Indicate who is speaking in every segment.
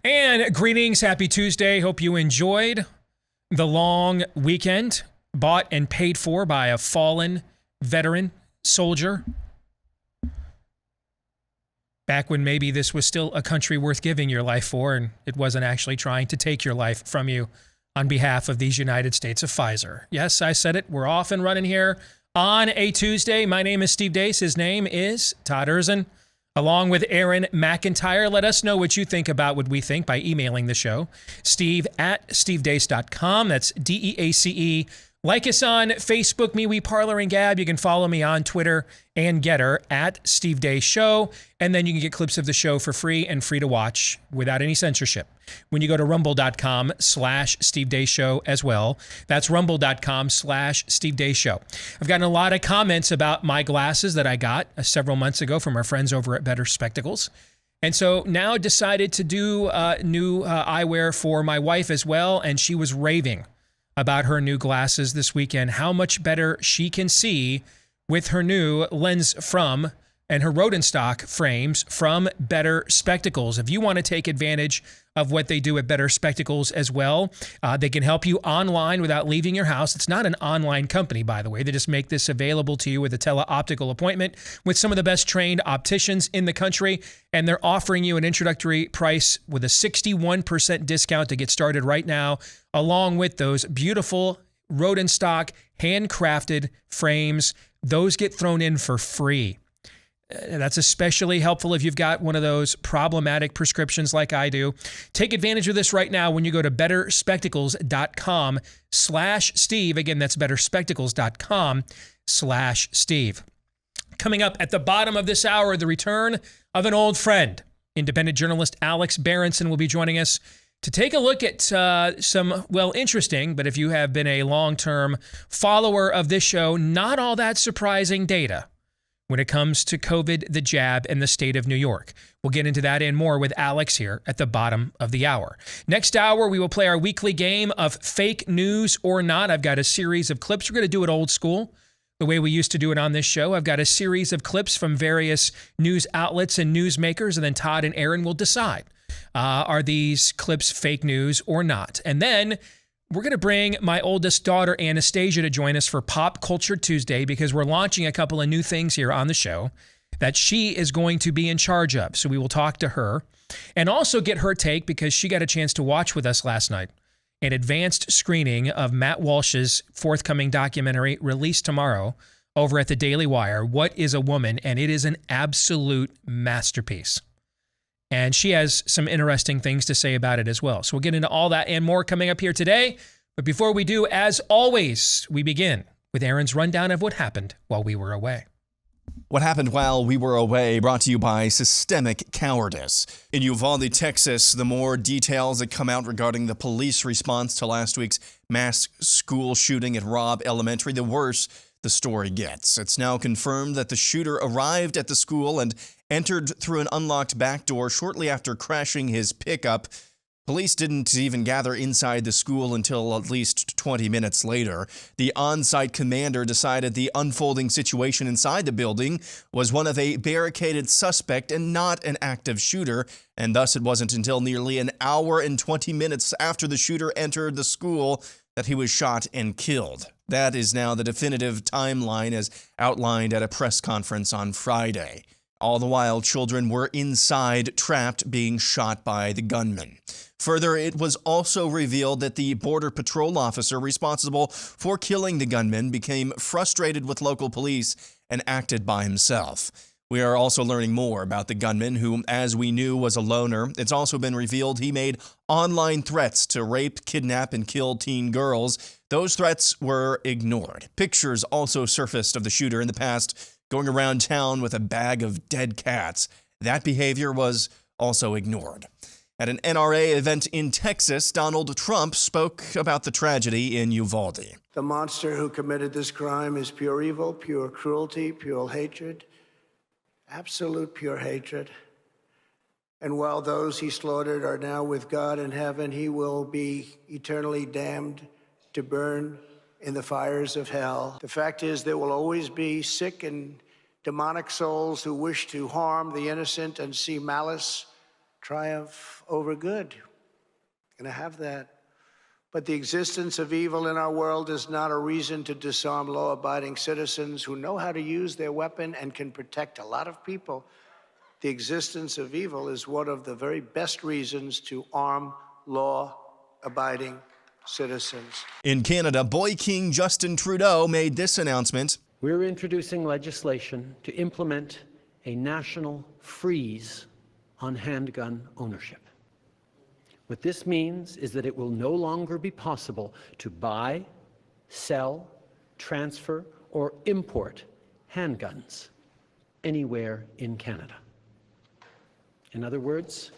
Speaker 1: And greetings, happy Tuesday. Hope you enjoyed the long weekend bought and paid for by a fallen veteran soldier. Back when maybe this was still a country worth giving your life for and it wasn't actually trying to take your life from you on behalf of these United States of Pfizer. Yes, I said it. We're off and running here on a Tuesday. My name is Steve Deace. His name is Todd Erzin. Along with Aaron McIntyre. Let us know what you think about what we think by emailing the show. Steve@stevedeace.com. That's DEACE. Like us on Facebook, MeWe, Parler, and Gab. You can follow me on Twitter and Getter at Steve Deace Show. And then you can get clips of the show for free and free to watch without any censorship when you go to rumble.com/Steve Deace Show as well. That's rumble.com/Steve Deace Show. I've gotten a lot of comments about my glasses that I got several months ago from our friends over at Better Spectacles. And so now decided to do new eyewear for my wife as well. And she was raving about her new glasses this weekend, how much better she can see with her new lens from and her Rodenstock frames from Better Spectacles. If you want to take advantage of what they do at Better Spectacles as well, they can help you online without leaving your house. It's not an online company, by the way. They just make this available to you with a tele-optical appointment with some of the best trained opticians in the country, and they're offering you an introductory price with a 61% discount to get started right now, along with those beautiful Rodenstock handcrafted frames. Those get thrown in for free. That's especially helpful if you've got one of those problematic prescriptions like I do. Take advantage of this right now when you go to betterspectacles.com/Steve. Again, that's betterspectacles.com/Steve. Coming up at the bottom of this hour, the return of an old friend. Independent journalist Alex Berenson will be joining us to take a look at some, well, interesting, but if you have been a long-term follower of this show, not all that surprising data when it comes to COVID, the jab, and the state of New York. We'll get into that and more with Alex here at the bottom of the hour. Next hour, we will play our weekly game of fake news or not. I've got a series of clips. We're going to do it old school, the way we used to do it on this show. I've got a series of clips from various news outlets and newsmakers, and then Todd and Aaron will decide, are these clips fake news or not? And then we're going to bring my oldest daughter, Anastasia, to join us for Pop Culture Tuesday because we're launching a couple of new things here on the show that she is going to be in charge of. So we will talk to her and also get her take because she got a chance to watch with us last night an advanced screening of Matt Walsh's forthcoming documentary released tomorrow over at the Daily Wire, What is a Woman? And it is an absolute masterpiece. And she has some interesting things to say about it as well. So we'll get into all that and more coming up here today. But before we do, as always, we begin with Aaron's rundown of what happened while we were away.
Speaker 2: What happened while we were away, brought to you by Systemic Cowardice. In Uvalde, Texas, the more details that come out regarding the police response to last week's mass school shooting at Robb Elementary, the worse the story gets. It's now confirmed that the shooter arrived at the school and entered through an unlocked back door shortly after crashing his pickup. Police didn't even gather inside the school until at least 20 minutes later. The on-site commander decided the unfolding situation inside the building was one of a barricaded suspect and not an active shooter, and thus it wasn't until nearly an hour and 20 minutes after the shooter entered the school that he was shot and killed. That is now the definitive timeline as outlined at a press conference on Friday. All the while, children were inside, trapped, being shot by the gunman. Further, it was also revealed that the Border Patrol officer responsible for killing the gunman became frustrated with local police and acted by himself. We are also learning more about the gunman, who, as we knew, was a loner. It's also been revealed he made online threats to rape, kidnap, and kill teen girls. Those threats were ignored. Pictures also surfaced of the shooter in the past going around town with a bag of dead cats. That behavior was also ignored. At an NRA event in Texas, Donald Trump spoke about the tragedy in Uvalde.
Speaker 3: The monster who committed this crime is pure evil, pure cruelty, pure hatred, absolute pure hatred. And while those he slaughtered are now with God in heaven, he will be eternally damned to burn in the fires of hell. The fact is, there will always be sick and demonic souls who wish to harm the innocent and see malice triumph over good. Going to have that. But the existence of evil in our world is not a reason to disarm law-abiding citizens who know how to use their weapon and can protect a lot of people. The existence of evil is one of the very best reasons to arm law-abiding citizens.
Speaker 2: In Canada, Boy King Justin Trudeau made this announcement.
Speaker 4: We're introducing legislation to implement a national freeze on handgun ownership. What this means is that it will no longer be possible to buy, sell, transfer, or import handguns anywhere in Canada. In other words,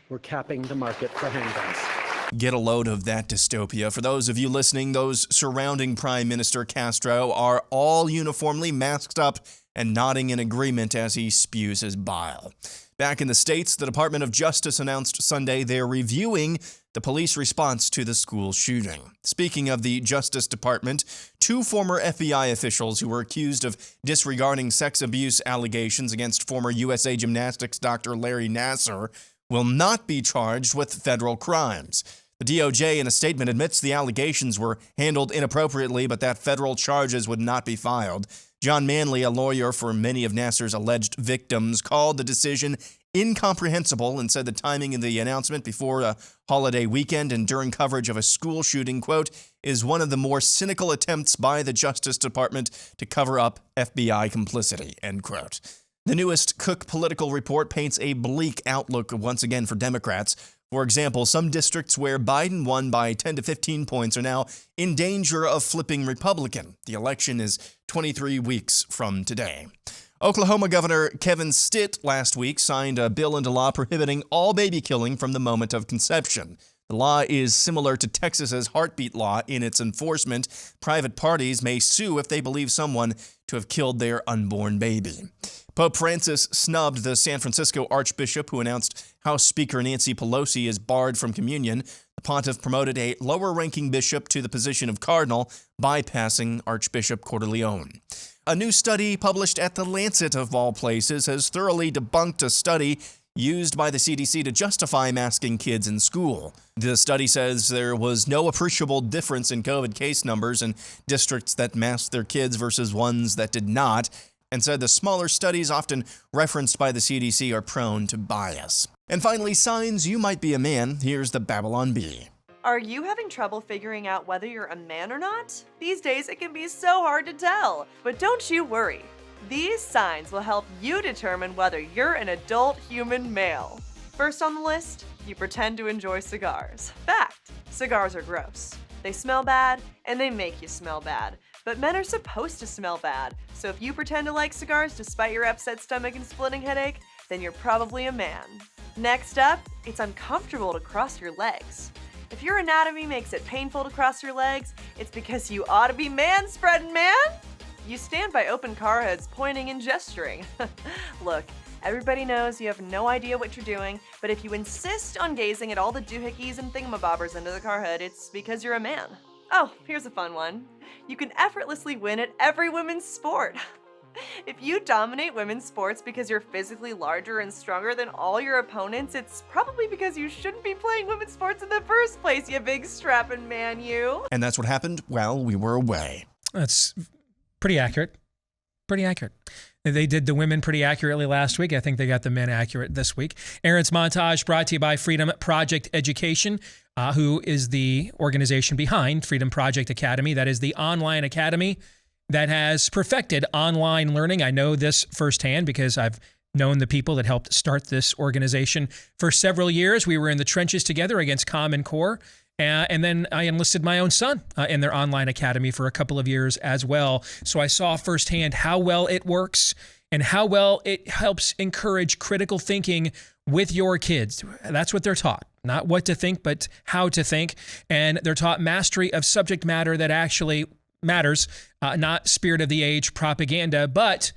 Speaker 4: we're capping the market for handguns.
Speaker 2: Get a load of that dystopia. For those of you listening, those surrounding Prime Minister Castro are all uniformly masked up and nodding in agreement as he spews his bile. Back in the States, the Department of Justice announced Sunday they're reviewing the police response to the school shooting. Speaking of the Justice Department, 2 former FBI officials who were accused of disregarding sex abuse allegations against former USA Gymnastics Dr. Larry Nassar will not be charged with federal crimes. The DOJ, in a statement, admits the allegations were handled inappropriately, but that federal charges would not be filed. John Manley, a lawyer for many of Nassar's alleged victims, called the decision incomprehensible and said the timing of the announcement before a holiday weekend and during coverage of a school shooting, quote, is one of the more cynical attempts by the Justice Department to cover up FBI complicity, end quote. The newest Cook political report paints a bleak outlook once again for Democrats. For example, some districts where Biden won by 10 to 15 points are now in danger of flipping Republican. The election is 23 weeks from today. Oklahoma Governor Kevin Stitt last week signed a bill into law prohibiting all baby killing from the moment of conception. The law is similar to Texas's heartbeat law in its enforcement. Private parties may sue if they believe someone to have killed their unborn baby. Pope Francis snubbed the San Francisco Archbishop who announced House Speaker Nancy Pelosi is barred from communion. The pontiff promoted a lower-ranking bishop to the position of cardinal, bypassing Archbishop Cordileone. A new study published at The Lancet, of all places, has thoroughly debunked a study used by the CDC to justify masking kids in school. The study says there was no appreciable difference in COVID case numbers in districts that masked their kids versus ones that did not, and said the smaller studies often referenced by the CDC are prone to bias. And finally, signs you might be a man. Here's the Babylon Bee.
Speaker 5: Are you having trouble figuring out whether you're a man or not? These days it can be so hard to tell. But don't you worry. These signs will help you determine whether you're an adult human male. First on the list, you pretend to enjoy cigars. Fact, cigars are gross. They smell bad, and they make you smell bad. But men are supposed to smell bad, so if you pretend to like cigars despite your upset stomach and splitting headache, then you're probably a man. Next up, it's uncomfortable to cross your legs. If your anatomy makes it painful to cross your legs, it's because you ought to be man-spreading, man! You stand by open car hoods pointing and gesturing. Look, everybody knows you have no idea what you're doing, but if you insist on gazing at all the doohickeys and thingamabobbers under the car hood, it's because you're a man. Oh, here's a fun one. You can effortlessly win at every women's sport. If you dominate women's sports because you're physically larger and stronger than all your opponents, it's probably because you shouldn't be playing women's sports in the first place, you big strapping man, you.
Speaker 2: And that's what happened while we were away.
Speaker 1: That's pretty accurate. Pretty accurate. They did the women pretty accurately last week. I think they got the men accurate this week. Aaron's Montage brought to you by Freedom Project Education, who is the organization behind Freedom Project Academy. That is the online academy that has perfected online learning. I know this firsthand because I've known the people that helped start this organization for several years. We were in the trenches together against Common Core. And then I enlisted my own son in their online academy for a couple of years as well. So I saw firsthand how well it works and how well it helps encourage critical thinking with your kids. That's what they're taught. Not what to think, but how to think. And they're taught mastery of subject matter that actually matters, not spirit of the age propaganda. But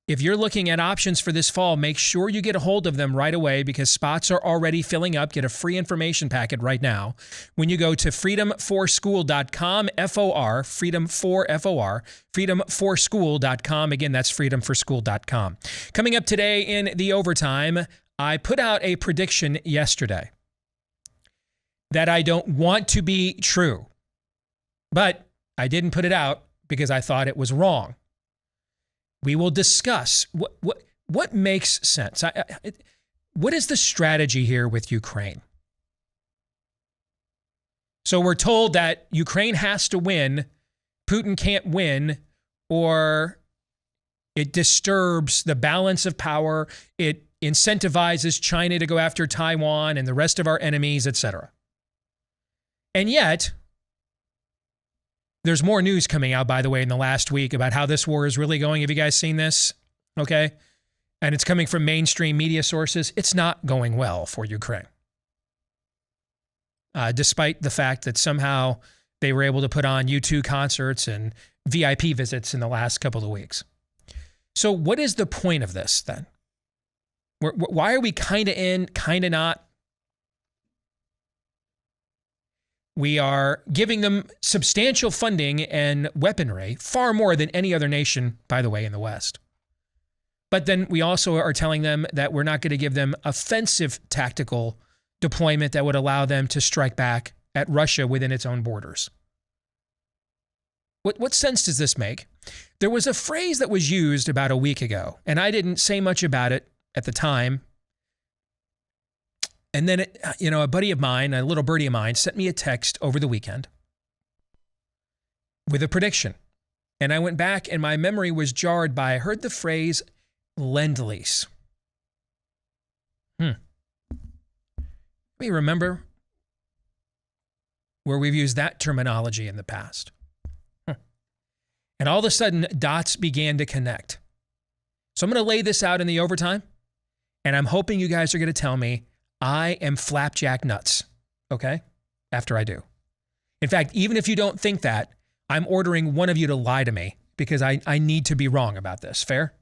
Speaker 1: if you're looking at options for this fall, make sure you get a hold of them right away because spots are already filling up. Get a free information packet right now when you go to freedom4school.com, F-O-R, freedom4, F-O-R, freedom4school.com. Again, that's freedom4school.com. Coming up today in the overtime, I put out a prediction yesterday that I don't want to be true, but I didn't put it out because I thought it was wrong. We will discuss what makes sense. What is the strategy here with Ukraine? So we're told that Ukraine has to win, Putin can't win, or it disturbs the balance of power, it incentivizes China to go after Taiwan and the rest of our enemies, etc. And yet, there's more news coming out, by the way, in the last week about how this war is really going. Have you guys seen this? Okay. And it's coming from mainstream media sources. It's not going well for Ukraine. Despite the fact that somehow they were able to put on U2 concerts and VIP visits in the last couple of weeks. So what is the point of this then? Why are we kind of in, kind of not? We are giving them substantial funding and weaponry, far more than any other nation, by the way, in the West. But then we also are telling them that we're not going to give them offensive tactical deployment that would allow them to strike back at Russia within its own borders. What sense does this make? There was a phrase that was used about a week ago, and I didn't say much about it at the time. And then, a buddy of mine, a little birdie of mine, sent me a text over the weekend with a prediction. And I went back and my memory was jarred by, I heard the phrase lend-lease. We remember where we've used that terminology in the past. And all of a sudden, dots began to connect. So I'm going to lay this out in the overtime, and I'm hoping you guys are going to tell me I am flapjack nuts, okay? After I do. In fact, even if you don't think that, I'm ordering one of you to lie to me because I need to be wrong about this. Fair?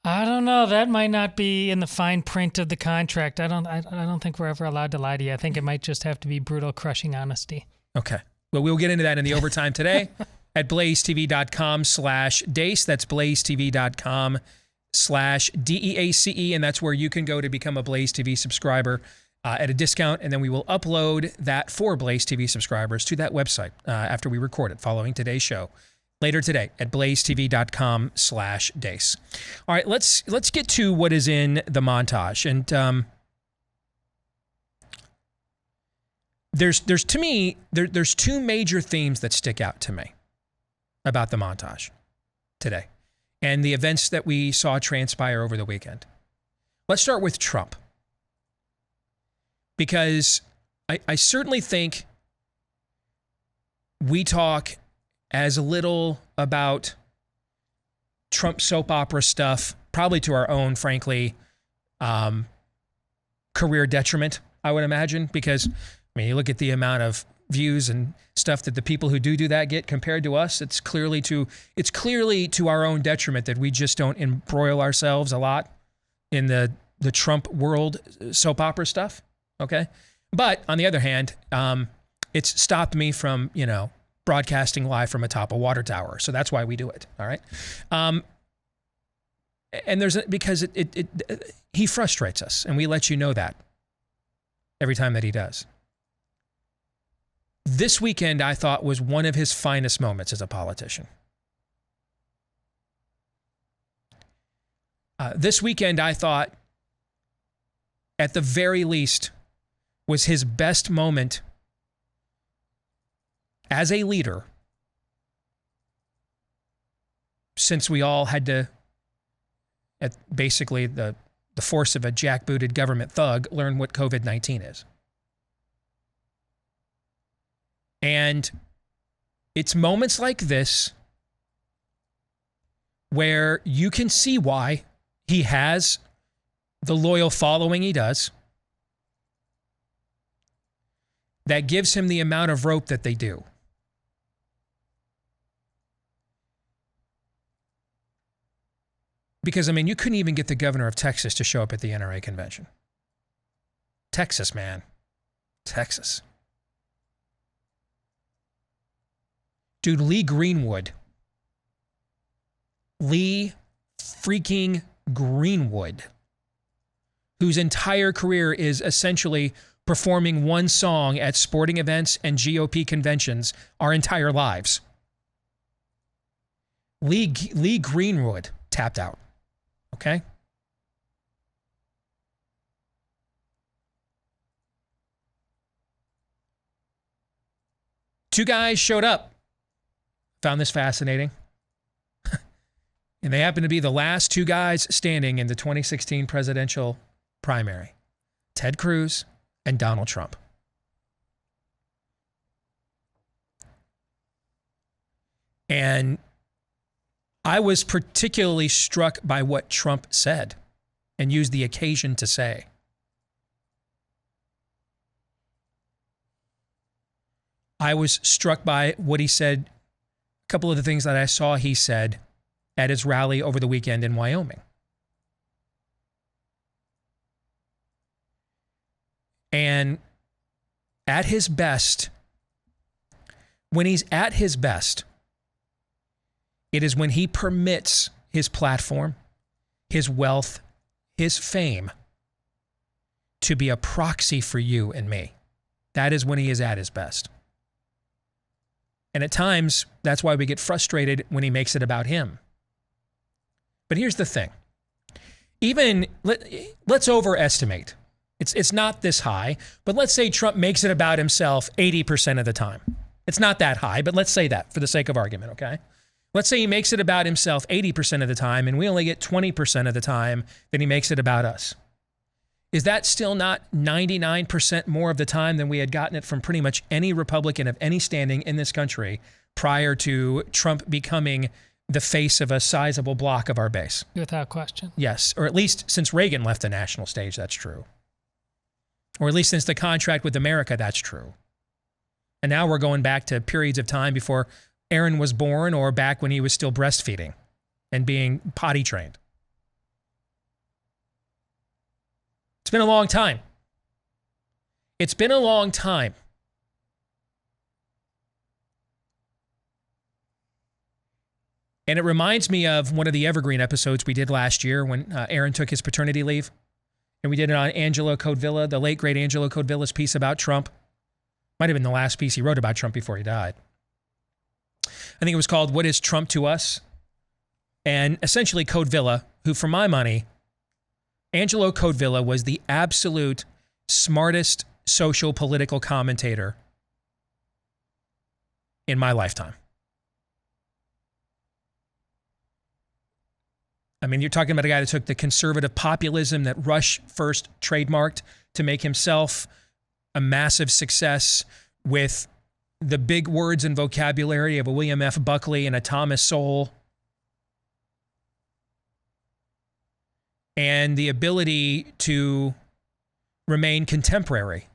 Speaker 6: I don't know. That might not be in the fine print of the contract. I don't think we're ever allowed to lie to you. I think it might just have to be brutal, crushing honesty.
Speaker 1: Okay. Well, we'll get into that in the overtime today at blazetv.com/Deace. That's blazetv.com/DEACE. And that's where you can go to become a Blaze TV subscriber at a discount. And then we will upload that for Blaze TV subscribers to that website after we record it following today's show. Later today at blazetv.com/Deace. All right, let's get to what is in the montage. And there's to me, there's two major themes that stick out to me about the montage today and the events that we saw transpire over the weekend. Let's start with Trump. Because I certainly think we talk as little about Trump soap opera stuff, probably to our own, frankly, career detriment, I would imagine. Because, you look at the amount of views and stuff that the people who do that get compared to us, it's clearly to our own detriment that we just don't embroil ourselves a lot in the Trump world soap opera stuff. Okay. But on the other hand, it's stopped me from, broadcasting live from atop a water tower. So that's why we do it. All right. And because he frustrates us, and we let you know that every time that he does. This weekend, I thought, was one of his finest moments as a politician. This weekend, I thought, at the very least, was his best moment as a leader since we all had to, at basically the force of a jackbooted government thug, learn what COVID-19 is. And it's moments like this where you can see why he has the loyal following he does that gives him the amount of rope that they do. Because, you couldn't even get the governor of Texas to show up at the NRA convention. Texas, man. Texas. Dude, Lee Greenwood. Lee freaking Greenwood whose entire career is essentially performing one song at sporting events and GOP conventions our entire lives. Lee Greenwood tapped out. Okay? Two guys showed up. Found this fascinating. And they happen to be the last two guys standing in the 2016 presidential primary. Ted Cruz and Donald Trump. And I was particularly struck by what Trump said and used the occasion to say. I was struck by what he said, a couple of the things that I saw he said at his rally over the weekend in Wyoming. And at his best, when he's at his best, it is when he permits his platform, his wealth, his fame to be a proxy for you and me. That is when he is at his best. And at times, that's why we get frustrated when he makes it about him. But here's the thing. Let's overestimate. It's not this high, but let's say Trump makes it about himself 80% of the time. It's not that high, but let's say that for the sake of argument, okay? Let's say he makes it about himself 80% of the time, and we only get 20% of the time that he makes it about us. Is that still not 99% more of the time than we had gotten it from pretty much any Republican of any standing in this country prior to Trump becoming the face of a sizable block of our base?
Speaker 6: Without question.
Speaker 1: Yes, or at least since Reagan left the national stage, that's true. Or at least since the contract with America, that's true. And now we're going back to periods of time before Aaron was born or back when he was still breastfeeding and being potty trained. It's been a long time. It's been a long time. And it reminds me of one of the Evergreen episodes we did last year when Aaron took his paternity leave. And we did it on Angelo Codevilla, the late, great Angelo Codevilla's piece about Trump. Might have been the last piece he wrote about Trump before he died. I think it was called What is Trump to Us? And essentially Codevilla, who for my money, Angelo Codevilla was the absolute smartest social political commentator in my lifetime. I mean, you're talking about a guy that took the conservative populism that Rush first trademarked to make himself a massive success with the big words and vocabulary of a William F. Buckley and a Thomas Sowell, and the ability to remain contemporary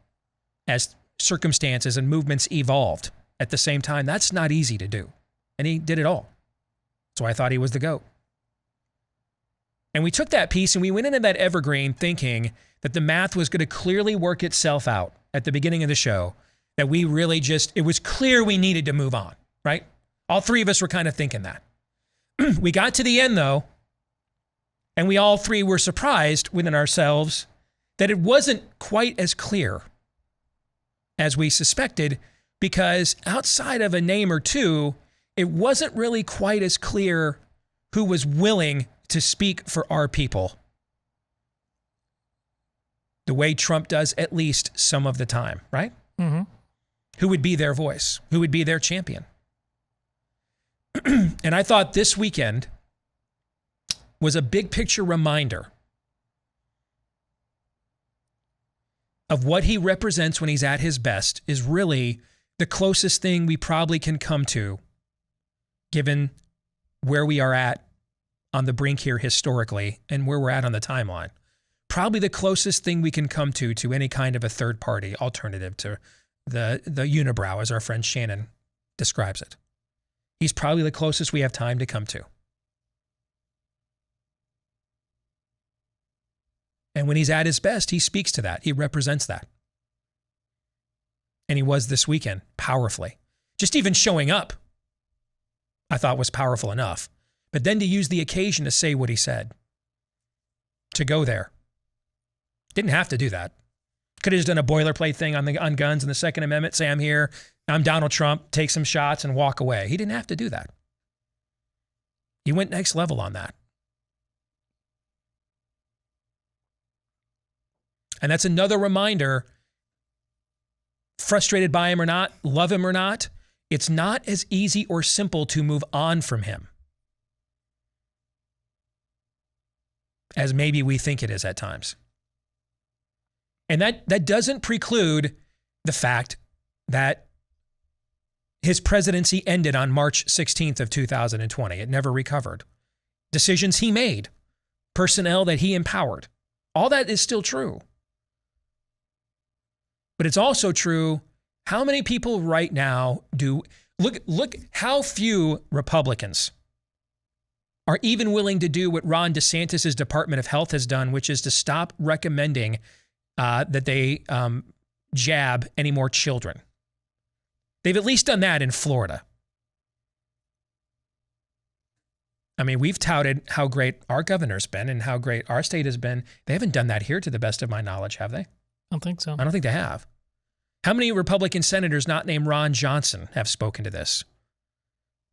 Speaker 1: as circumstances and movements evolved at the same time. That's not easy to do. And he did it all. So I thought he was the GOAT. And we took that piece and we went into that Evergreen thinking that the math was going to clearly work itself out at the beginning of the show, that we really it was clear we needed to move on, right? All three of us were kind of thinking that. We got to the end though, and we all three were surprised within ourselves that it wasn't quite as clear as we suspected, because outside of a name or two, it wasn't really quite as clear who was willing to speak for our people the way Trump does at least some of the time, right?
Speaker 6: Mm-hmm.
Speaker 1: Who would be their voice? Who would be their champion? And I thought this weekend was a big picture reminder of what he represents when he's at his best is really the closest thing we probably can come to, given where we are at on the brink here historically and where we're at on the timeline. Probably the closest thing we can come to any kind of a third party alternative to the unibrow, as our friend Shannon describes it. He's probably the closest we have time to come to. And when he's at his best, he speaks to that. He represents that. And he was this weekend, powerfully. Just even showing up, I thought was powerful enough. But then to use the occasion to say what he said, to go there, Didn't have to do that. Could have just done a boilerplate thing on guns and the Second Amendment, say I'm here, I'm Donald Trump, take some shots and walk away. He didn't have to do that. He went next level on that. And that's another reminder, frustrated by him or not, love him or not, it's not as easy or simple to move on from him as maybe we think it is at times. And that doesn't preclude the fact that his presidency ended on March 16th of 2020. It never recovered. Decisions he made, personnel that he empowered, all that is still true. But it's also true, how many people right now look how few Republicans are even willing to do what Ron DeSantis' Department of Health has done, which is to stop recommending that they jab any more children. They've at least done that in Florida. I mean, we've touted how great our governor's been and how great our state has been. They haven't done that here to the best of my knowledge, have they?
Speaker 6: I don't think so.
Speaker 1: I don't think they have. How many Republican senators not named Ron Johnson have spoken to this?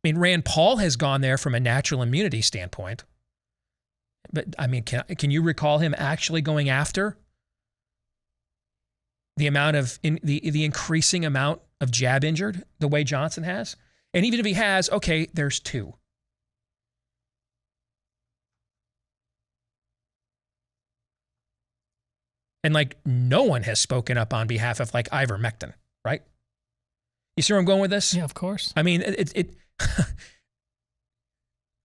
Speaker 1: I mean, Rand Paul has gone there from a natural immunity standpoint. But, I mean, can you recall him actually going after the amount of, the increasing amount of jab injured the way Johnson has? And even if he has, okay, there's two. And like no one has spoken up on behalf of like ivermectin, right? You see where I'm going with this?
Speaker 6: Yeah, of course.
Speaker 1: I mean,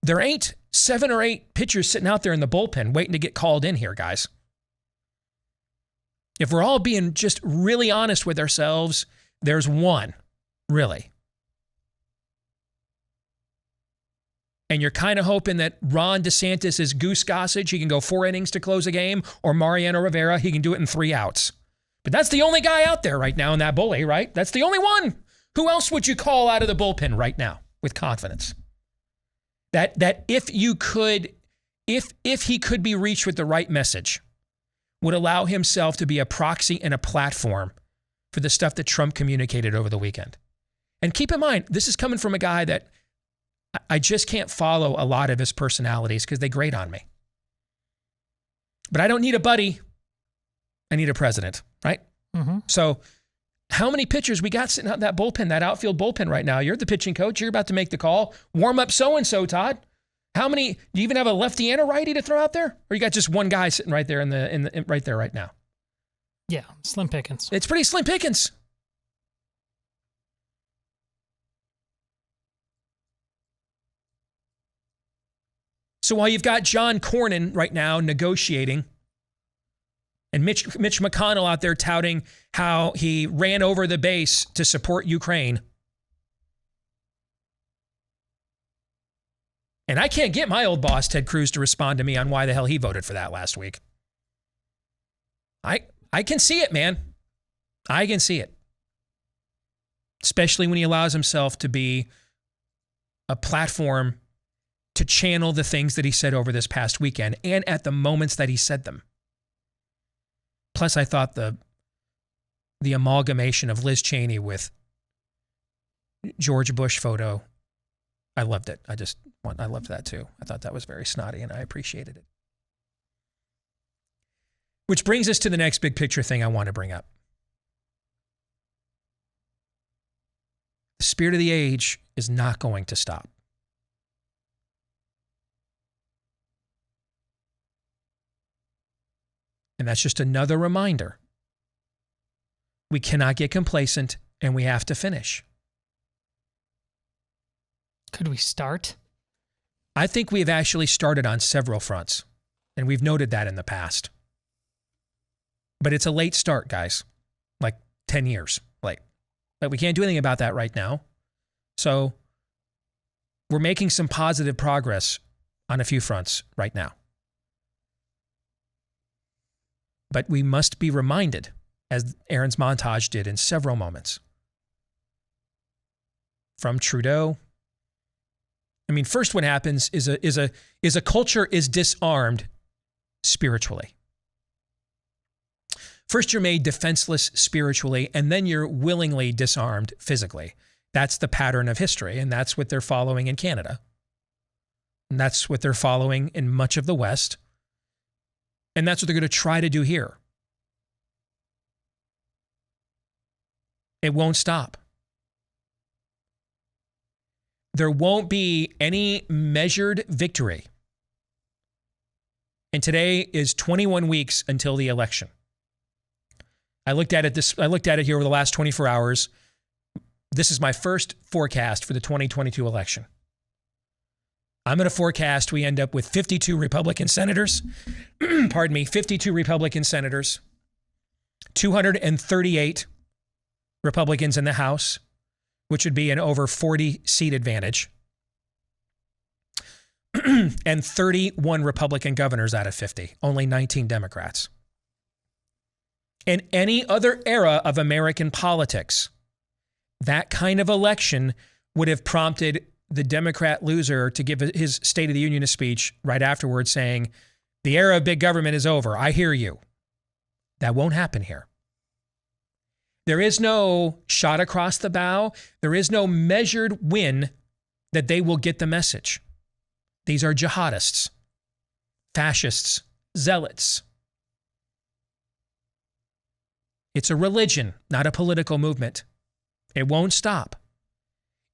Speaker 1: there ain't 7 or 8 pitchers sitting out there in the bullpen waiting to get called in here, guys. If we're all being just really honest with ourselves, there's one, really. And you're kind of hoping that Ron DeSantis is Goose Gossage. He can go 4 innings to close a game, or Mariano Rivera, he can do it in 3 outs. But that's the only guy out there right now in that bully, right? That's the only one. Who else would you call out of the bullpen right now with confidence? That if you could, if he could be reached with the right message, would allow himself to be a proxy and a platform for the stuff that Trump communicated over the weekend. And keep in mind, this is coming from a guy that I just can't follow a lot of his personalities because they grate on me. But I don't need a buddy. I need a president, right?
Speaker 6: Mm-hmm.
Speaker 1: So how many pitchers we got sitting out in that bullpen, that outfield bullpen right now? You're the pitching coach. You're about to make the call. Warm up so-and-so, Todd. How many? Do you even have a lefty and a righty to throw out there? Or you got just one guy sitting right there right there right now?
Speaker 6: Yeah, slim pickings.
Speaker 1: It's pretty slim pickings. So while you've got John Cornyn right now negotiating, and Mitch McConnell out there touting how he ran over the base to support Ukraine, and I can't get my old boss, Ted Cruz, to respond to me on why the hell he voted for that last week. I can see it, man. I can see it. Especially when he allows himself to be a platform to channel the things that he said over this past weekend and at the moments that he said them. Plus, I thought the amalgamation of Liz Cheney with George Bush photo, I loved it. I loved that too. I thought that was very snotty and I appreciated it. Which brings us to the next big picture thing I want to bring up. The spirit of the age is not going to stop. And that's just another reminder. We cannot get complacent and we have to finish.
Speaker 6: Could we start?
Speaker 1: I think we have actually started on several fronts, and we've noted that in the past. But it's a late start, guys. Like 10 years late. But we can't do anything about that right now. So we're making some positive progress on a few fronts right now. But we must be reminded, as Aaron's montage did in several moments, from Trudeau. I mean, first what happens is a culture is disarmed spiritually. First, you're made defenseless spiritually, and then you're willingly disarmed physically. That's the pattern of history, and that's what they're following in Canada. And that's what they're following in much of the West. And that's what they're going to try to do here. It won't stop. There won't be any measured victory. And today is 21 weeks until the election. I looked at it here over the last 24 hours. This is my first forecast for the 2022 election. I'm going to forecast we end up with 52 Republican senators. 52 Republican senators, 238 Republicans in the House, which would be an over 40 seat advantage, and 31 Republican governors out of 50, only 19 Democrats. In any other era of American politics, that kind of election would have prompted the Democrat loser to give his State of the Union speech right afterwards saying, the era of big government is over. I hear you. That won't happen here. There is no shot across the bow. There is no measured win that they will get the message. These are jihadists, fascists, zealots. It's a religion, not a political movement. It won't stop.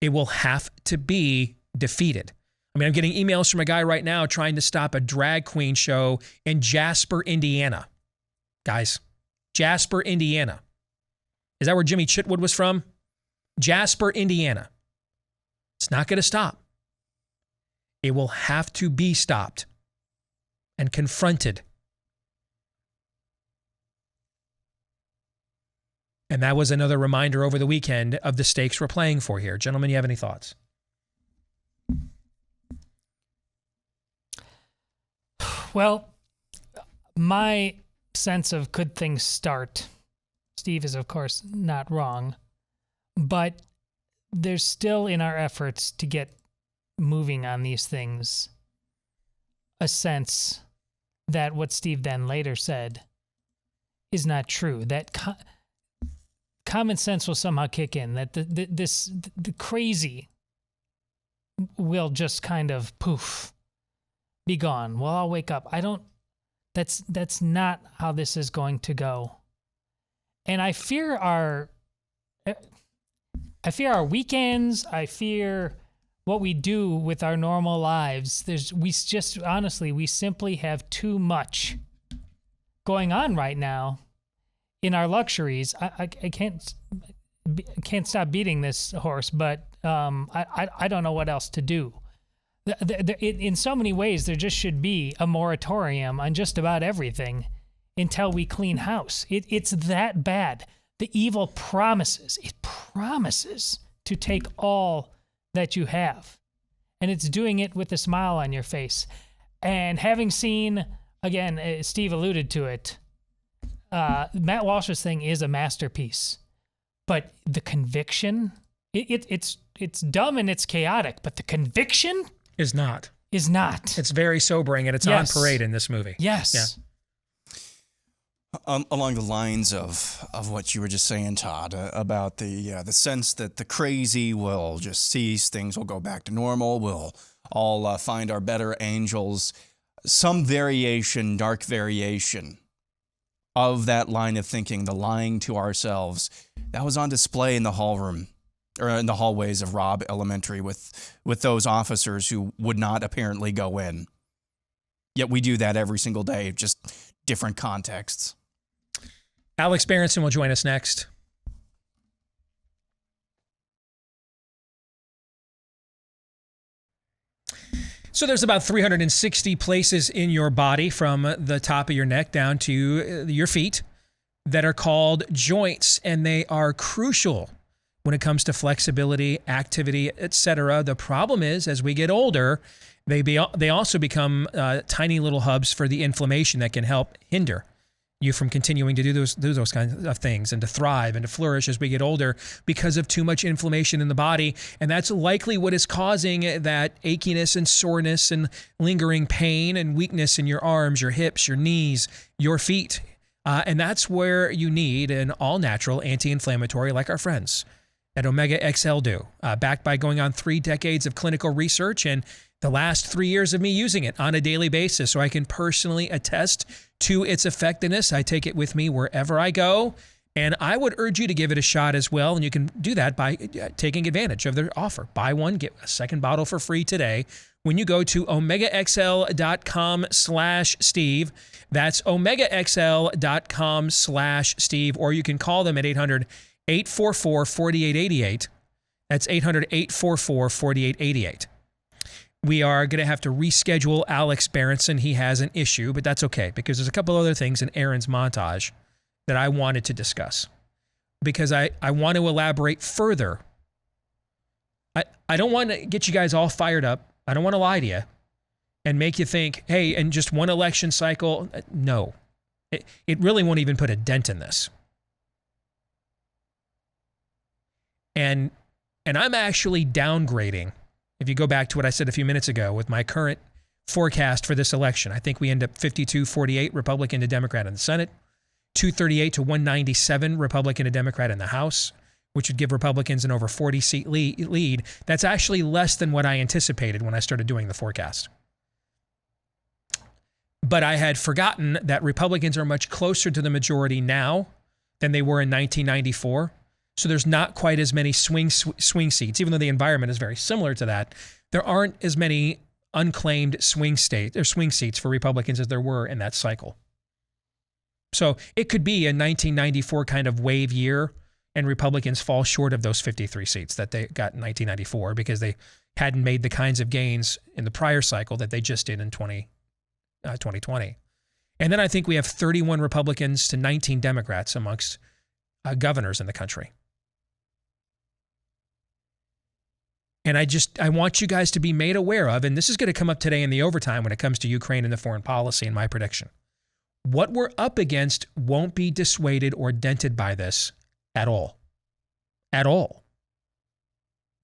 Speaker 1: It will have to be defeated. I mean, I'm getting emails from a guy right now trying to stop a drag queen show in Jasper, Indiana. Guys, Jasper, Indiana. Is that where Jimmy Chitwood was from? Jasper, Indiana. It's not going to stop. It will have to be stopped and confronted. And that was another reminder over the weekend of the stakes we're playing for here. Gentlemen, you have any thoughts?
Speaker 6: Well, my sense of could things start, Steve is of course not wrong, but there's still in our efforts to get moving on these things a sense that what Steve then later said is not true, that common sense will somehow kick in, that the crazy will just kind of poof, be gone. Well, I'll wake up. That's not how this is going to go. And I fear our weekends. I fear what we do with our normal lives. We simply have too much going on right now in our luxuries. I can't stop beating this horse, but I don't know what else to do. In so many ways, there just should be a moratorium on just about everything until we clean house. It's that bad. The evil promises. It promises to take all that you have. And it's doing it with a smile on your face. And having seen, again, Steve alluded to it, Matt Walsh's thing is a masterpiece. But the conviction, it's dumb and it's chaotic, but the conviction
Speaker 1: is not.
Speaker 6: It's
Speaker 1: very sobering, and it's on parade in this movie.
Speaker 6: Yes.
Speaker 1: Yeah.
Speaker 2: Along the lines of what you were just saying, Todd, about the sense that the crazy will just cease, things will go back to normal, we'll all find our better angels. Some variation, dark variation of that line of thinking, the lying to ourselves, that was on display in the hallroom, or in the hallways of Robb Elementary with those officers who would not apparently go in. Yet we do that every single day, just different contexts.
Speaker 1: Alex Berenson will join us next. So there's about 360 places in your body from the top of your neck down to your feet that are called joints, and they are crucial when it comes to flexibility, activity, etc. The problem is, as we get older, they also become tiny little hubs for the inflammation that can help hinder you from continuing to do those kinds of things and to thrive and to flourish as we get older because of too much inflammation in the body. And that's likely what is causing that achiness and soreness and lingering pain and weakness in your arms, your hips, your knees, your feet. And that's where you need an all-natural anti-inflammatory like our friends at Omega XL do, backed by going on 3 decades of clinical research and the last 3 years of me using it on a daily basis, so I can personally attest to its effectiveness. I take it with me wherever I go, and I would urge you to give it a shot as well, and you can do that by taking advantage of their offer. Buy one, get a second bottle for free today when you go to omegaxl.com/Steve. That's omegaxl.com/Steve, or you can call them at 800-844-4888. That's 800-844-4888. We are going to have to reschedule Alex Berenson. He has an issue, but that's okay because there's a couple other things in Aaron's montage that I wanted to discuss because I want to elaborate further. I don't want to get you guys all fired up. I don't want to lie to you and make you think, hey, in just one election cycle, no. It really won't even put a dent in this. And I'm actually downgrading. If you go back to what I said a few minutes ago with my current forecast for this election, I think we end up 52-48 Republican to Democrat in the Senate, 238 to 197 Republican to Democrat in the House, which would give Republicans an over 40-seat lead. That's actually less than what I anticipated when I started doing the forecast. But I had forgotten that Republicans are much closer to the majority now than they were in 1994. So there's not quite as many swing seats, even though the environment is very similar to that. There aren't as many unclaimed swing seats for Republicans as there were in that cycle. So it could be a 1994 kind of wave year, and Republicans fall short of those 53 seats that they got in 1994 because they hadn't made the kinds of gains in the prior cycle that they just did in 2020. And then I think we have 31 Republicans to 19 Democrats amongst governors in the country. And I want you guys to be made aware of, and this is going to come up today in the overtime when it comes to Ukraine and the foreign policy and my prediction. What we're up against won't be dissuaded or dented by this at all. At all.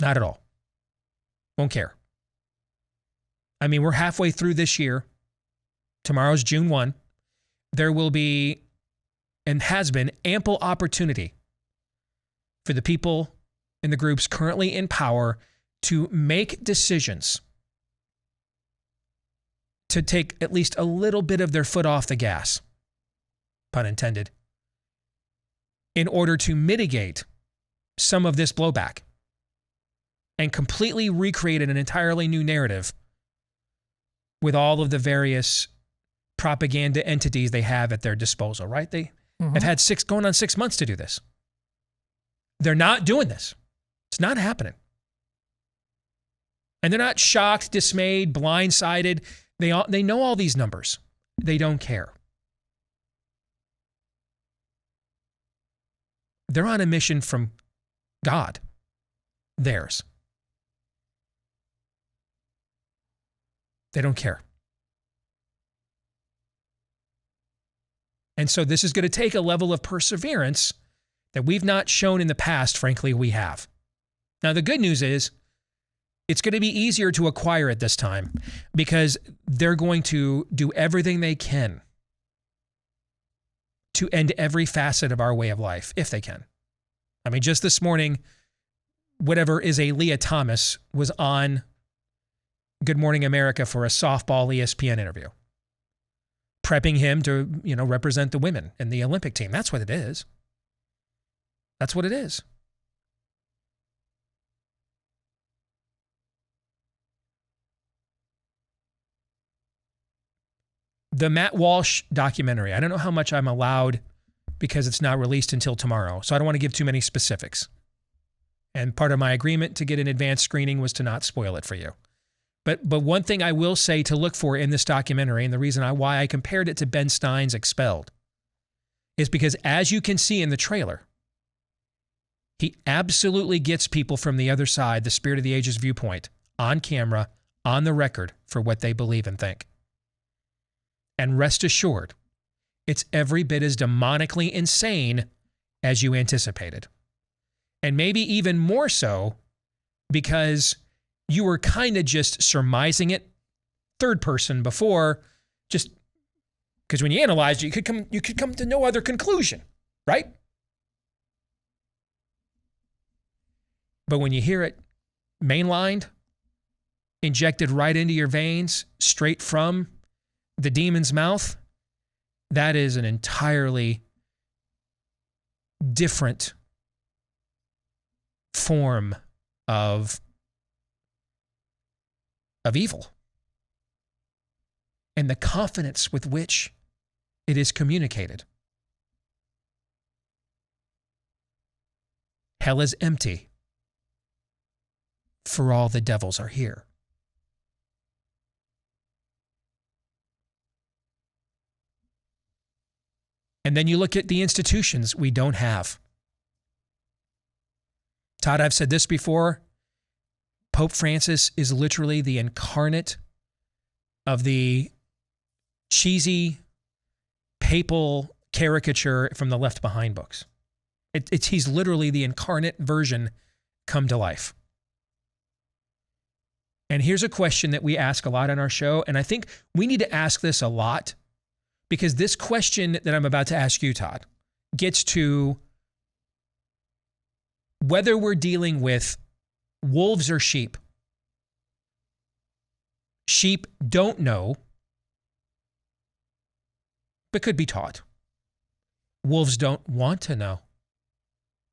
Speaker 1: Not at all. Won't care. I mean, we're halfway through this year. Tomorrow's June 1. There will be and has been ample opportunity for the people in the groups currently in power to make decisions to take at least a little bit of their foot off the gas, pun intended, in order to mitigate some of this blowback and completely recreate an entirely new narrative with all of the various propaganda entities they have at their disposal, right? They have had going on 6 months to do this. They're not doing this. It's not happening. And they're not shocked, dismayed, blindsided. They know all these numbers. They don't care. They're on a mission from God, theirs. They don't care. And so this is going to take a level of perseverance that we've not shown in the past. Frankly, we have. Now, the good news is it's going to be easier to acquire it this time because they're going to do everything they can to end every facet of our way of life, if they can. I mean, just this morning, whatever is a Leah Thomas was on Good Morning America for a softball ESPN interview, prepping him to, represent the women in the Olympic team. That's what it is. That's what it is. The Matt Walsh documentary, I don't know how much I'm allowed because it's not released until tomorrow, so I don't want to give too many specifics. And part of my agreement to get an advanced screening was to not spoil it for you. But one thing I will say to look for in this documentary, and the reason why I compared it to Ben Stein's Expelled, is because as you can see in the trailer, he absolutely gets people from the other side, the Spirit of the Ages viewpoint, on camera, on the record, for what they believe and think. And rest assured, it's every bit as demonically insane as you anticipated. And maybe even more so because you were kind of just surmising it third person before, just Because when you analyze it, you could come to no other conclusion, right? But when you hear it mainlined, injected right into your veins, straight from the demon's mouth, that is an entirely different form of evil. And the confidence with which it is communicated. Hell is empty, for all the devils are here. And then you look at the institutions we don't have. Todd, I've said this before. Pope Francis is literally the incarnate of the cheesy papal caricature from the Left Behind books. He's literally the incarnate version come to life. And here's a question that we ask a lot on our show, and I think we need to ask this a lot, because this question that I'm about to ask you, Todd, gets to whether we're dealing with wolves or sheep. Sheep don't know, but could be taught. Wolves don't want to know.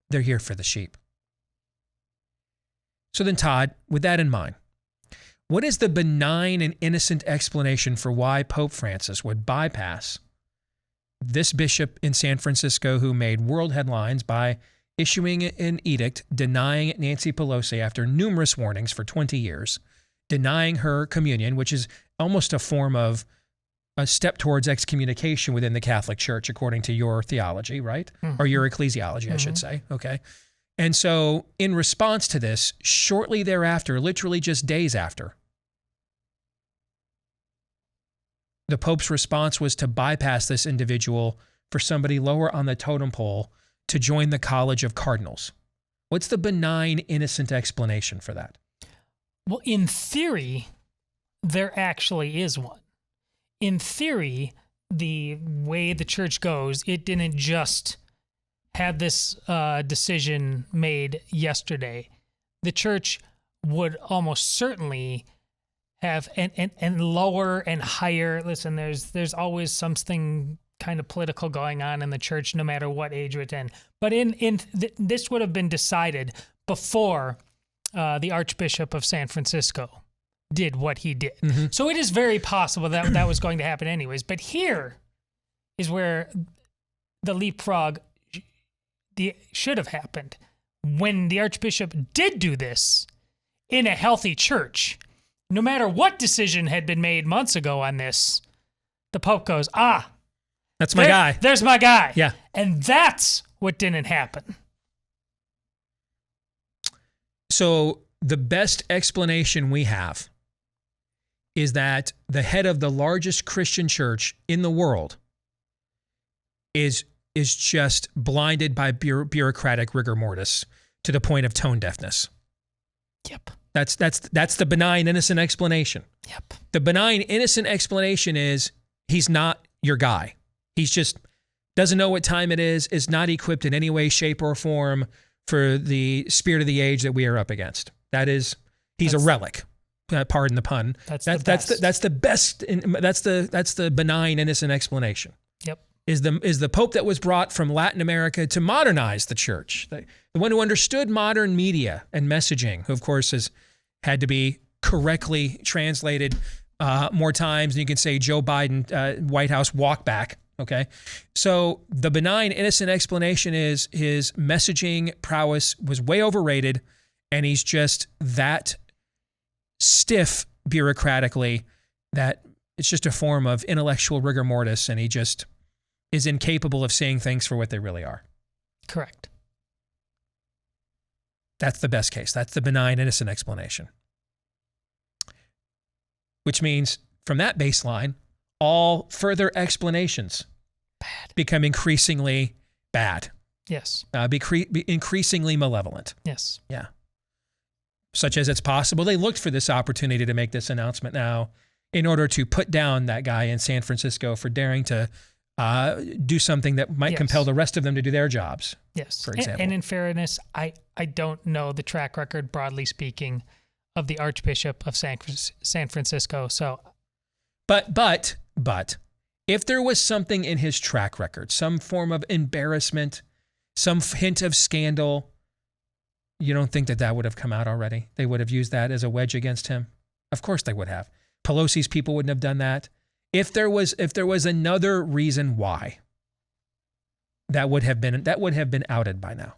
Speaker 1: They're here for the sheep. So then, Todd, with that in mind, what is the benign and innocent explanation for why Pope Francis would bypass this bishop in San Francisco who made world headlines by issuing an edict denying Nancy Pelosi after numerous warnings for 20 years, denying her communion, which is almost a form of a step towards excommunication within the Catholic Church, according to your theology, right? Mm-hmm. Or your ecclesiology, I should say. Okay. And so in response to this, shortly thereafter, literally just days after, the Pope's response was to bypass this individual for somebody lower on the totem pole to join the College of Cardinals. What's the benign, innocent explanation for that?
Speaker 6: Well, in theory, there actually is one. In theory, the way the church goes, it didn't just have this decision made yesterday. The church would almost certainly have and lower and higher. Listen, there's always something kind of political going on in the church, no matter what age we're in. But this would have been decided before the Archbishop of San Francisco did what he did. Mm-hmm. So it is very possible that that was going to happen anyways. But here is where the leapfrog should have happened. When the Archbishop did do this in a healthy church, no matter what decision had been made months ago on this, the Pope goes,
Speaker 1: that's my guy.
Speaker 6: There's my guy.
Speaker 1: Yeah.
Speaker 6: And that's what didn't happen.
Speaker 1: So the best explanation we have is that the head of the largest Christian church in the world is just blinded by bureaucratic rigor mortis to the point of tone deafness.
Speaker 6: Yep.
Speaker 1: That's the benign, innocent explanation.
Speaker 6: Yep.
Speaker 1: The benign, innocent explanation is he's not your guy. He's just doesn't know what time it is not equipped in any way, shape, or form for the spirit of the age that we are up against. He's a relic. Pardon the pun. That's the benign, innocent explanation.
Speaker 6: Yep.
Speaker 1: Is the Pope that was brought from Latin America to modernize the church, the one who understood modern media and messaging, who of course has had to be correctly translated more times than you can say Joe Biden White House walk back. Okay, so the benign, innocent explanation is his messaging prowess was way overrated, and he's just that stiff bureaucratically that it's just a form of intellectual rigor mortis, and he just is incapable of seeing things for what they really are.
Speaker 6: Correct.
Speaker 1: That's the best case. That's the benign, innocent explanation. Which means from that baseline, all further explanations become increasingly bad.
Speaker 6: Yes.
Speaker 1: Increasingly malevolent.
Speaker 6: Yes.
Speaker 1: Yeah. Such as it's possible they looked for this opportunity to make this announcement now, in order to put down that guy in San Francisco for daring to do something that might compel the rest of them to do their jobs.
Speaker 6: Yes.
Speaker 1: For example.
Speaker 6: And in fairness, I don't know the track record, broadly speaking, of the Archbishop of San Francisco. So,
Speaker 1: but if there was something in his track record, some form of embarrassment, some hint of scandal, you don't think that would have come out already? They would have used that as a wedge against him? Of course they would have. Pelosi's people wouldn't have done that. If there was another reason why, that would have been outed by now.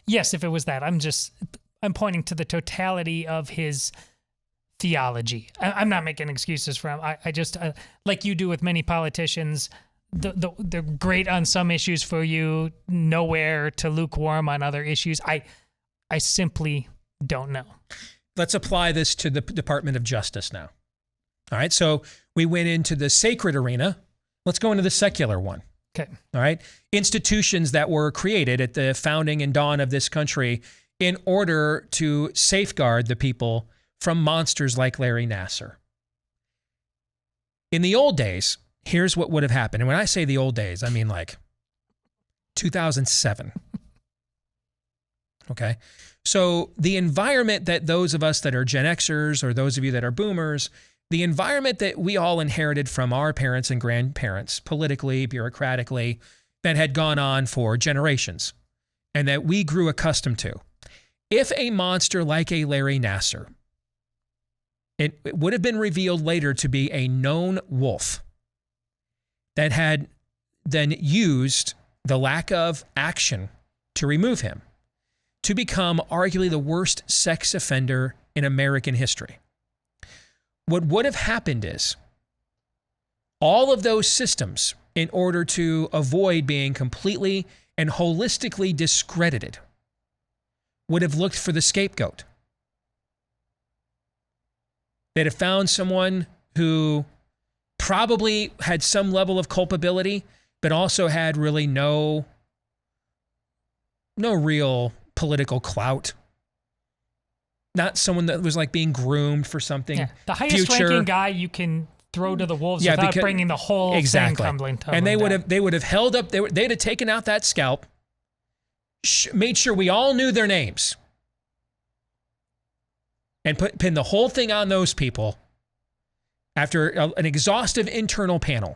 Speaker 6: Yes, if it was that. I'm pointing to the totality of his theology. I'm not making excuses for him. I just, like you do with many politicians, they're great on some issues for you, nowhere to lukewarm on other issues. I simply don't know.
Speaker 1: Let's apply this to the Department of Justice now. All right, so we went into the sacred arena. Let's go into the secular one.
Speaker 6: Okay.
Speaker 1: All right. Institutions that were created at the founding and dawn of this country in order to safeguard the people from monsters like Larry Nassar. In the old days, here's what would have happened. And when I say the old days, I mean like 2007. Okay. So the environment that those of us that are Gen Xers or those of you that are boomers, the environment that we all inherited from our parents and grandparents, politically, bureaucratically, that had gone on for generations and that we grew accustomed to. If a monster like a Larry Nassar, it would have been revealed later to be a known wolf that had then used the lack of action to remove him to become arguably the worst sex offender in American history. What would have happened is all of those systems, in order to avoid being completely and holistically discredited, would have looked for the scapegoat. They'd have found someone who probably had some level of culpability, but also had really no real political clout. Not someone that was like being groomed for something.
Speaker 6: Yeah. The highest ranking guy you can throw to the wolves without bringing the whole thing tumbling down.
Speaker 1: And they would have held up, they'd have taken out that scalp, made sure we all knew their names, and pinned the whole thing on those people after an exhaustive internal panel,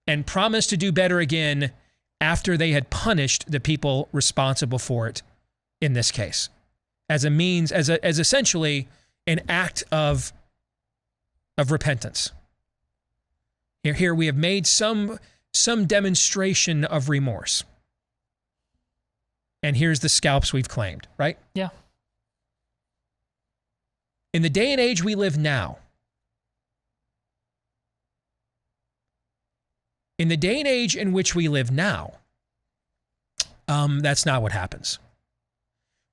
Speaker 1: and promised to do better again after they had punished the people responsible for it in this case, as a means, as essentially an act of repentance. Here we have made some demonstration of remorse. And here's the scalps we've claimed, right?
Speaker 6: Yeah.
Speaker 1: In the day and age we live now, in the day and age in which we live now, that's not what happens.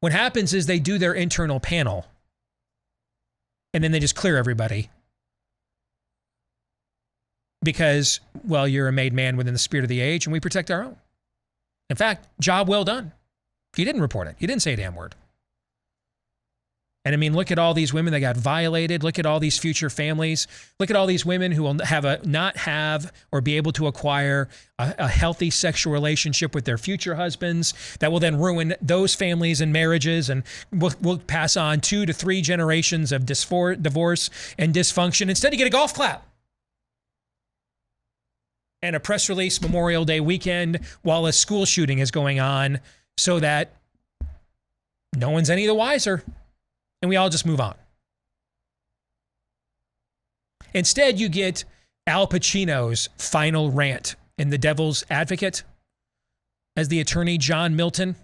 Speaker 1: What happens is they do their internal panel and then they just clear everybody because, well, you're a made man within the spirit of the age and we protect our own. In fact, job well done. You didn't report it. You didn't say a damn word. And I mean, look at all these women that got violated. Look at all these future families. Look at all these women who will not have or be able to acquire a healthy sexual relationship with their future husbands that will then ruin those families and marriages, and will pass on 2 to 3 generations of divorce and dysfunction. Instead, you get a golf clap and a press release Memorial Day weekend while a school shooting is going on so that no one's any the wiser. And we all just move on. Instead, you get Al Pacino's final rant in The Devil's Advocate as the attorney John Milton.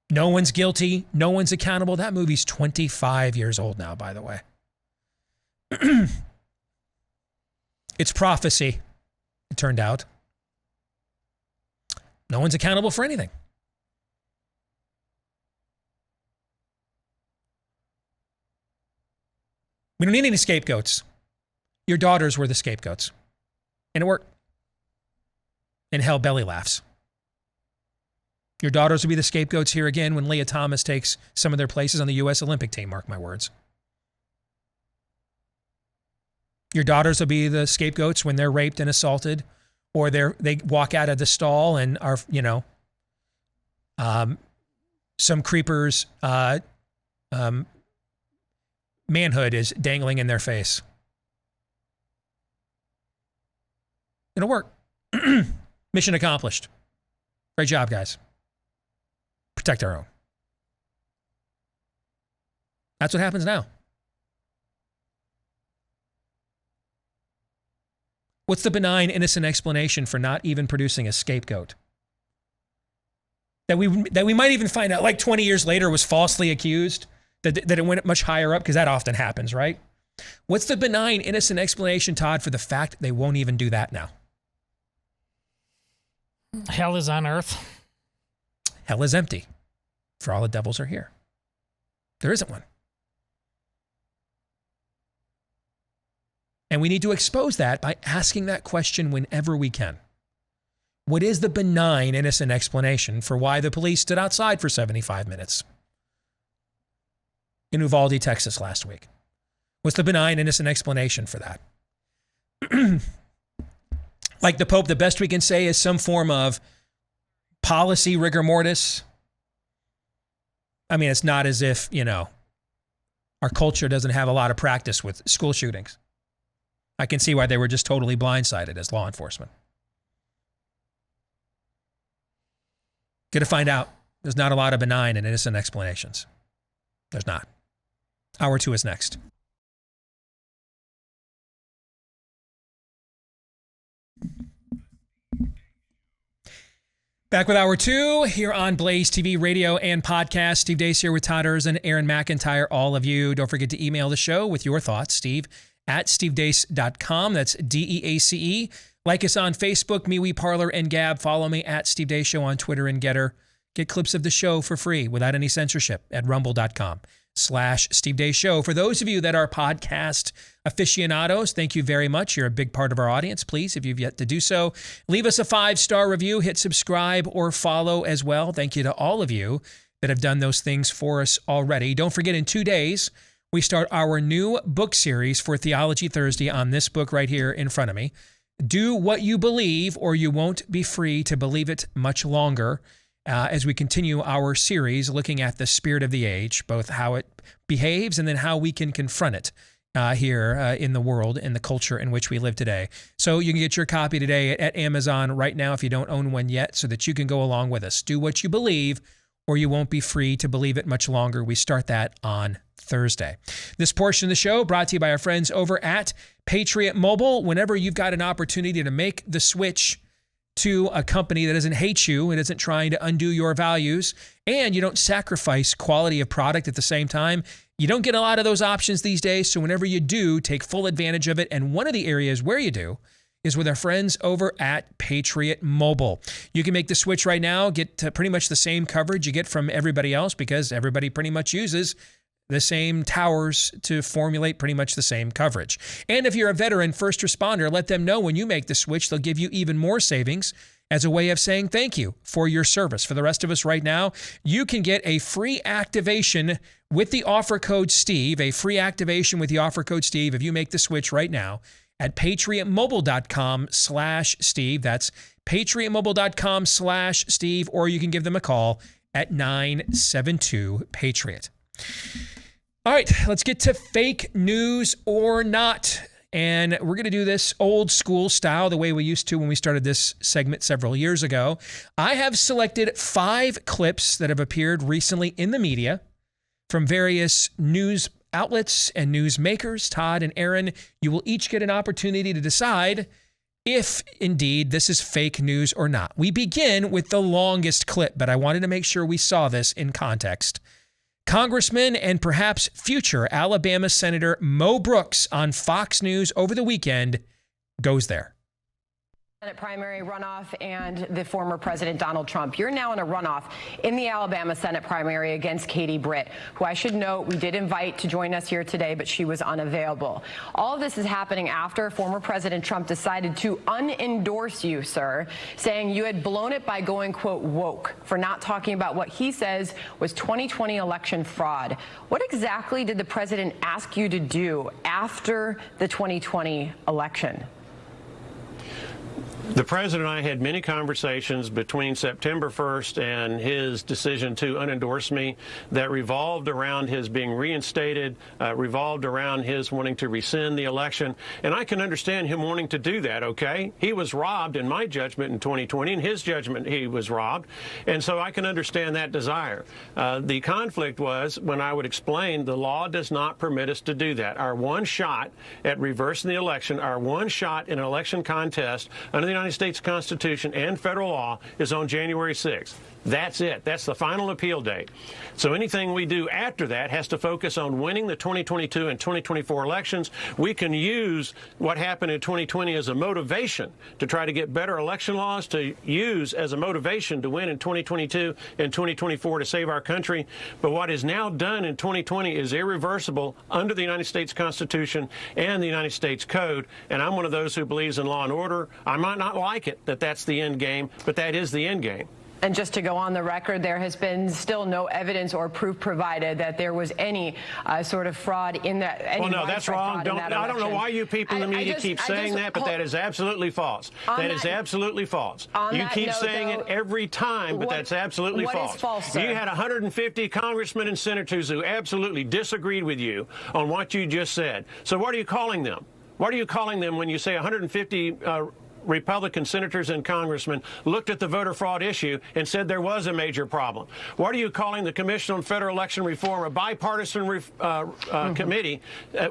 Speaker 1: No one's guilty. No one's accountable. That movie's 25 years old now, by the way. It's prophecy, it turned out. No one's accountable for anything. We don't need any scapegoats. Your daughters were the scapegoats. And it worked. And hell belly laughs. Your daughters will be the scapegoats here again when Leah Thomas takes some of their places on the U.S. Olympic team, mark my words. Your daughters will be the scapegoats when they're raped and assaulted, or they walk out of the stall and are, some creeper's manhood is dangling in their face. It'll work. Mission accomplished. Great job, guys. Protect our own. That's what happens now. What's the benign, innocent explanation for not even producing a scapegoat? That we might even find out like 20 years later was falsely accused, that it went much higher up, because that often happens, right? What's the benign, innocent explanation, Todd, for the fact they won't even do that now?
Speaker 6: Hell is on earth.
Speaker 1: Hell is empty, for all the devils are here. There isn't one. And we need to expose that by asking that question whenever we can. What is the benign, innocent explanation for why the police stood outside for 75 minutes in Uvalde, Texas last week? What's the benign, innocent explanation for that? Like the Pope, the best we can say is some form of policy rigor mortis. I mean, it's not as if, our culture doesn't have a lot of practice with school shootings. I can see why they were just totally blindsided as law enforcement. Get to find out. There's not a lot of benign and innocent explanations. There's not. Hour 2 is next. Back with Hour 2 here on Blaze TV radio and podcast. Steve Deace here with Todd and Aaron McIntyre. All of you, don't forget to email the show with your thoughts. Steve@stevedeace.com. That's DEACE. Like us on Facebook, MeWe, Parler, and Gab. Follow me at Steve Deace Show on Twitter and Getter. Get clips of the show for free without any censorship at rumble.com/Steve Deace Show. For those of you that are podcast aficionados, thank you very much. You're a big part of our audience. Please, if you've yet to do so, leave us a 5-star review, hit subscribe or follow as well. Thank you to all of you that have done those things for us already. Don't forget, in 2 days, we start our new book series for Theology Thursday on this book right here in front of me. Do What You Believe, or You Won't Be Free to Believe It Much Longer, as we continue our series looking at the spirit of the age, both how it behaves and then how we can confront it here in the world, in the culture in which we live today. So you can get your copy today at Amazon right now if you don't own one yet, so that you can go along with us. Do What You Believe, or You Won't Be Free to Believe It Much Longer. We start that on Thursday. This portion of the show brought to you by our friends over at Patriot Mobile. Whenever you've got an opportunity to make the switch to a company that doesn't hate you and isn't trying to undo your values, and you don't sacrifice quality of product at the same time, you don't get a lot of those options these days. So whenever you do, take full advantage of it. And one of the areas where you do is with our friends over at Patriot Mobile. You can make the switch right now, get pretty much the same coverage you get from everybody else, because everybody pretty much uses the same towers to formulate pretty much the same coverage. And if you're a veteran first responder, let them know when you make the switch, they'll give you even more savings as a way of saying thank you for your service. For the rest of us right now, you can get a free activation with the offer code Steve, if you make the switch right now at patriotmobile.com/Steve. That's patriotmobile.com/Steve, or you can give them a call at 972-PATRIOT. All right, let's get to fake news or not. And we're going to do this old school style, the way we used to when we started this segment several years ago. I have selected 5 clips that have appeared recently in the media from various news outlets and news makers. Todd and Aaron, you will each get an opportunity to decide if indeed this is fake news or not. We begin with the longest clip, but I wanted to make sure we saw this in context. Congressman and perhaps future Alabama Senator Mo Brooks on Fox News over the weekend goes there.
Speaker 7: Senate primary runoff and the former President Donald Trump. You're now in a runoff in the Alabama Senate primary against Katie Britt, who I should note we did invite to join us here today, but she was unavailable. All of this is happening after former President Trump decided to unendorse you, sir, saying you had blown it by going, quote, woke, for not talking about what he says was 2020 election fraud. What exactly did the president ask you to do after the 2020 election?
Speaker 8: The president and I had many conversations between September 1st and his decision to unendorse me that revolved around his being reinstated, revolved around his wanting to rescind the election. And I can understand him wanting to do that, okay? He was robbed, in my judgment, in 2020. In his judgment, he was robbed. And so I can understand that desire. The conflict was when I would explain the law does not permit us to do that. Our one shot at reversing the election, our one shot in an election contest under the United States Constitution and federal law is on January 6th. That's it. That's the final appeal date. So anything we do after that has to focus on winning the 2022 and 2024 elections. We can use what happened in 2020 as a motivation to try to get better election laws, to use as a motivation to win in 2022 and 2024 to save our country. But what is now done in 2020 is irreversible under the United States Constitution and the United States Code. And I'm one of those who believes in law and order. I might not like it that that's the end game, but that is the end game.
Speaker 7: And just to go on the record, there has been still no evidence or proof provided that there was any sort of fraud in that.
Speaker 8: Well, no, that's wrong. I don't know why you people in the media keep saying that, but that is absolutely false. That is absolutely false. You keep saying it every time, but that's absolutely false.
Speaker 7: What is false, sir?
Speaker 8: You had 150 congressmen and senators who absolutely disagreed with you on what you just said. So what are you calling them? What are you calling them when you say 150 Republican senators and congressmen looked at the voter fraud issue and said there was a major problem? What are you calling the Commission on Federal Election Reform, a bipartisan committee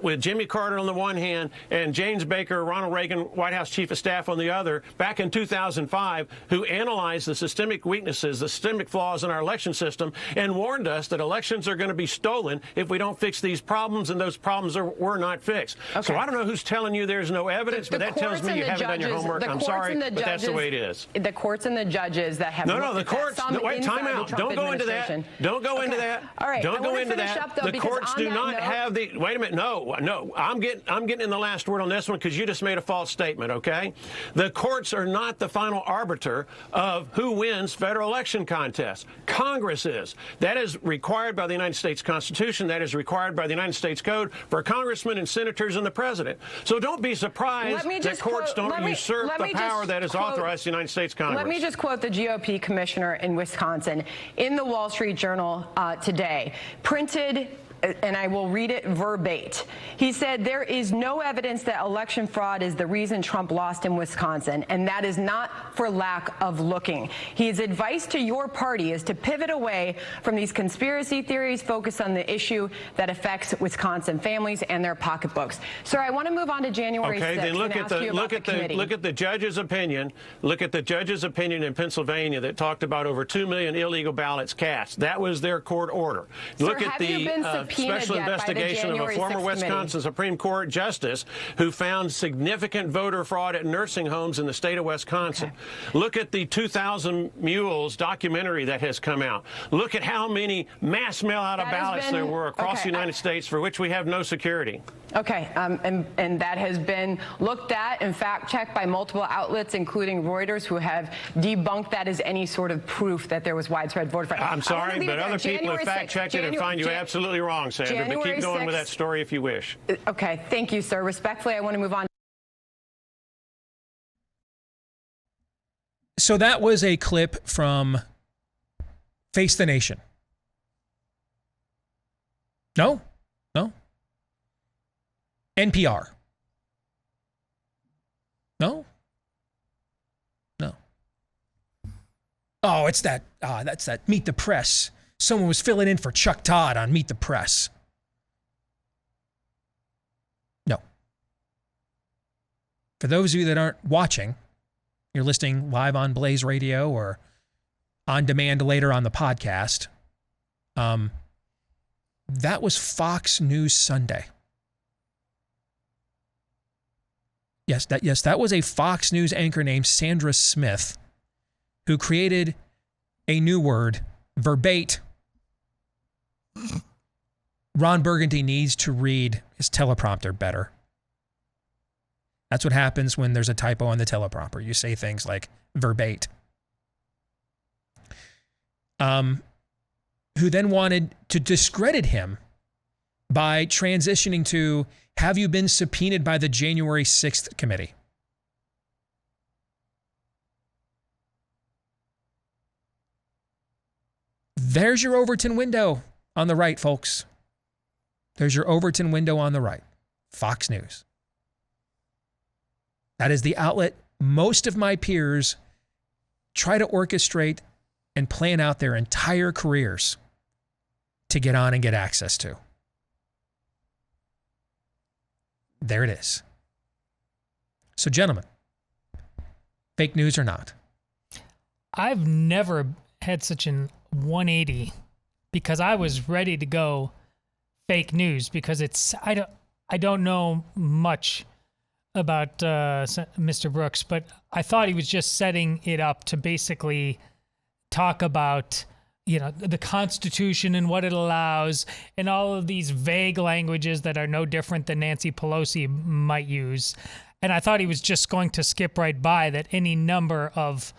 Speaker 8: with Jimmy Carter on the one hand and James Baker, Ronald Reagan, White House Chief of Staff on the other, back in 2005, who analyzed the systemic weaknesses, the systemic flaws in our election system, and warned us that elections are going to be stolen if we don't fix these problems, and those problems were not fixed. Okay. So I don't know who's telling you there's no evidence, but that tells me you haven't done your homework. I'm sorry, but that's the way it is.
Speaker 7: The courts and the judges that have
Speaker 8: the courts. Wait, time out. Don't go into that. Don't go into that.
Speaker 7: All right.
Speaker 8: Don't go into that. The courts do not have the. Wait a minute. No. I'm getting in the last word on this one because you just made a false statement. Okay. The courts are not the final arbiter of who wins federal election contests. Congress is. That is required by the United States Constitution. That is required by the United States Code for congressmen and senators and the president. So don't be surprised that courts don't usurp the power that is authorized the United States Congress.
Speaker 7: Let me just quote the GOP commissioner in Wisconsin in the Wall Street Journal today, printed, and I will read it verbatim. He said, there is no evidence that election fraud is the reason Trump lost in Wisconsin, and that is not for lack of looking. His advice to your party is to pivot away from these conspiracy theories, focus on the issue that affects Wisconsin families and their pocketbooks. Sir, I want to move on to January 6th.
Speaker 8: Okay, then look at the judge's opinion. Look at the judge's opinion in Pennsylvania that talked about over 2 million illegal ballots cast. That was their court order.
Speaker 7: Sir,
Speaker 8: look at the special investigation of a former Wisconsin Supreme Court justice who found significant voter fraud at nursing homes in the state of Wisconsin. Okay. Look at the 2,000 Mules documentary that has come out. Look at how many mass mail-out of ballots there were across the United States for which we have no security.
Speaker 7: Okay, and that has been looked at and fact-checked by multiple outlets, including Reuters, who have debunked that as any sort of proof that there was widespread voter fraud.
Speaker 8: I'm sorry, but other people have fact-checked it and find you absolutely wrong, Sandra, but keep going with that story if you wish.
Speaker 7: Okay, thank you, sir. Respectfully, I want to move on.
Speaker 1: So that was a clip from Face the Nation. No? NPR. No? Oh, it's that. That's that Meet the Press. Someone was filling in for Chuck Todd on Meet the Press. No. For those of you that aren't watching, you're listening live on Blaze Radio or on demand later on the podcast. That was Fox News Sunday. Yes, that was a Fox News anchor named Sandra Smith who created a new word, verbate. Ron Burgundy needs to read his teleprompter better. That's what happens when there's a typo on the teleprompter. You say things like verbate. Who then wanted to discredit him by transitioning to, have you been subpoenaed by the January 6th committee? There's your Overton window on the right, folks. There's your Overton window on the right. Fox News. That is the outlet most of my peers try to orchestrate and plan out their entire careers to get on and get access to. There it is. So, gentlemen, fake news or not?
Speaker 6: I've never had such an 180 because I was ready to go fake news because I don't know much about Mr. Brooks, but I thought he was just setting it up to basically talk about, the Constitution and what it allows and all of these vague languages that are no different than Nancy Pelosi might use. And I thought he was just going to skip right by that any number of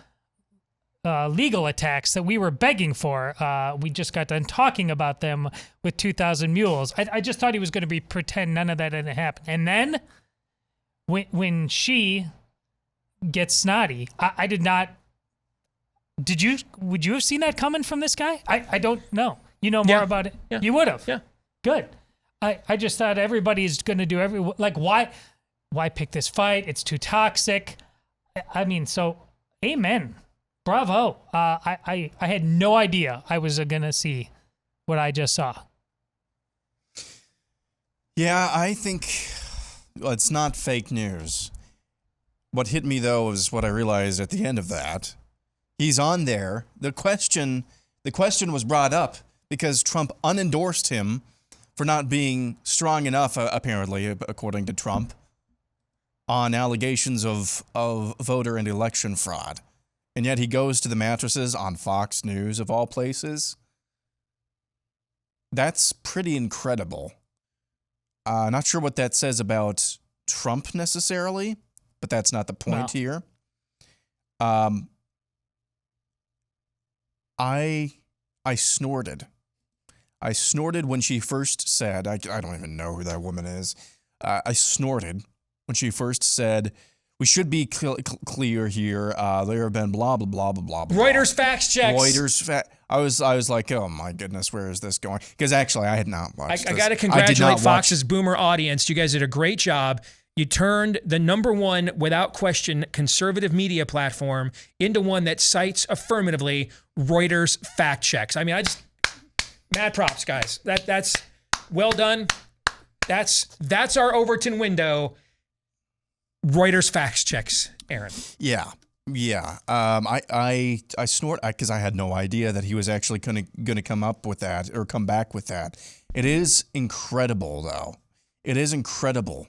Speaker 6: legal attacks that we were begging for. We just got done talking about them with 2,000 Mules. I just thought he was going to pretend none of that didn't happen. And then when she gets snotty, I did not. Would you have seen that coming from this guy? I don't know. You know more about it?
Speaker 1: Yeah.
Speaker 6: You would have.
Speaker 1: Yeah.
Speaker 6: Good. I just thought everybody's going to do why pick this fight? It's too toxic. I mean, so amen. Bravo. I had no idea I was going to see what I just saw.
Speaker 2: Yeah, I think it's not fake news. What hit me, though, is what I realized at the end of that. He's on there. The question was brought up because Trump unendorsed him for not being strong enough, apparently, according to Trump, on allegations of voter and election fraud. And yet he goes to the mattresses on Fox News, of all places. That's pretty incredible. Not sure what that says about Trump necessarily, but that's not the point here. I snorted. I snorted when she first said, I don't even know who that woman is. I snorted when she first said, we should be clear here. There have been blah, blah, blah, blah, blah.
Speaker 1: Reuters fact checks.
Speaker 2: I was like, oh my goodness, where is this going? Because actually I had not watched this.
Speaker 1: I got to congratulate Fox's boomer audience. You guys did a great job. You turned the number one, without question, conservative media platform into one that cites affirmatively Reuters fact checks. I mean, mad props, guys. That's well done. That's our Overton window. Reuters fact checks, Aaron.
Speaker 2: Yeah. I snort because I had no idea that he was actually going to come up with that or come back with that. It is incredible, though. It is incredible.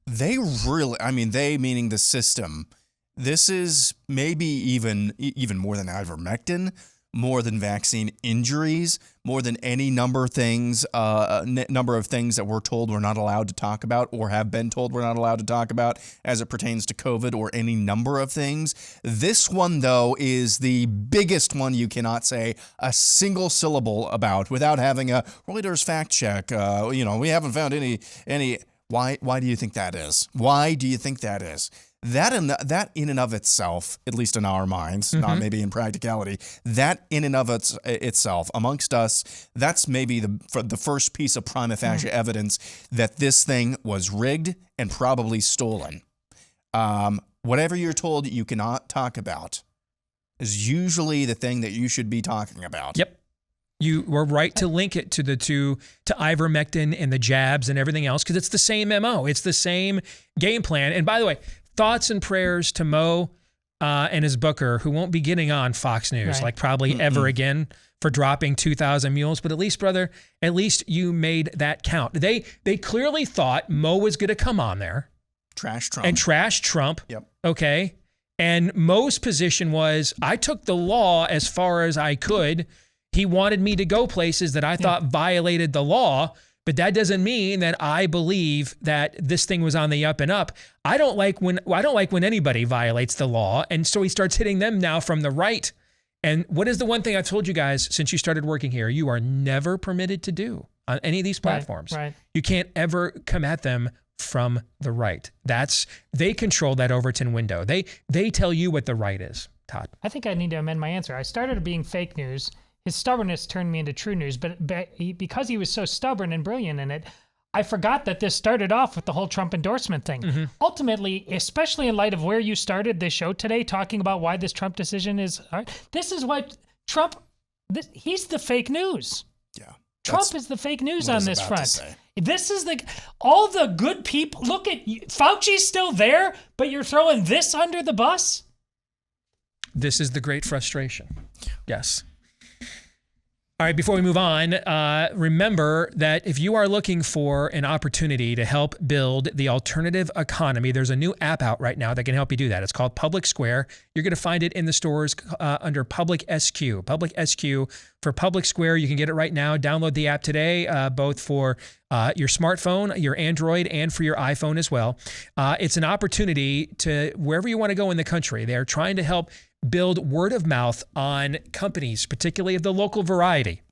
Speaker 2: They really, they meaning the system. This is maybe even more than ivermectin, more than vaccine injuries, more than any number of things that we're told we're not allowed to talk about or have been told we're not allowed to talk about as it pertains to COVID or any number of things. This one, though, is the biggest one you cannot say a single syllable about without having a Reuters fact check. We haven't found any. Why do you think that is? Why do you think that is? That in and of itself, at least in our minds, not maybe in practicality, that in and of itself, amongst us, that's maybe the first piece of prima facie evidence that this thing was rigged and probably stolen. Whatever you're told you cannot talk about is usually the thing that you should be talking about.
Speaker 1: Yep. You were right to link it to ivermectin and the jabs and everything else because it's the same MO. It's the same game plan. And by the way, thoughts and prayers to Mo and his booker, who won't be getting on Fox News probably ever again for dropping 2,000 Mules. But at least, brother, you made that count. They clearly thought Mo was going to come on there
Speaker 2: Trash Trump.
Speaker 1: And trash Trump.
Speaker 2: Yep.
Speaker 1: Okay. And Mo's position was, I took the law as far as I could. He wanted me to go places that I thought violated the law, but that doesn't mean that I believe that this thing was on the up and up. I don't like when anybody violates the law, and so he starts hitting them now from the right. And what is the one thing I've told you guys since you started working here? You are never permitted to do on any of these platforms.
Speaker 6: Right.
Speaker 1: You can't ever come at them from the right. They control that Overton window. They tell you what the right is, Todd.
Speaker 6: I think I need to amend my answer. I started being fake news. His stubbornness turned me into true news, but because he was so stubborn and brilliant in it, I forgot that this started off with the whole Trump endorsement thing.
Speaker 1: Mm-hmm.
Speaker 6: Ultimately, especially in light of where you started this show today, talking about why this Trump decision is, this is what Trump, he's the fake news.
Speaker 2: Yeah.
Speaker 6: Trump is the fake news on this front. This is all the good people. Look at Fauci's still there, but you're throwing this under the bus?
Speaker 1: This is the great frustration. Yes. All right, before we move on, remember that if you are looking for an opportunity to help build the alternative economy, there's a new app out right now that can help you do that. It's called Public Square. You're going to find it in the stores under Public SQ. Public SQ for Public Square. You can get it right now. Download the app today, both for your smartphone, your Android, and for your iPhone as well. It's an opportunity to, wherever you want to go in the country, they're trying to help build word of mouth on companies, particularly of the local variety,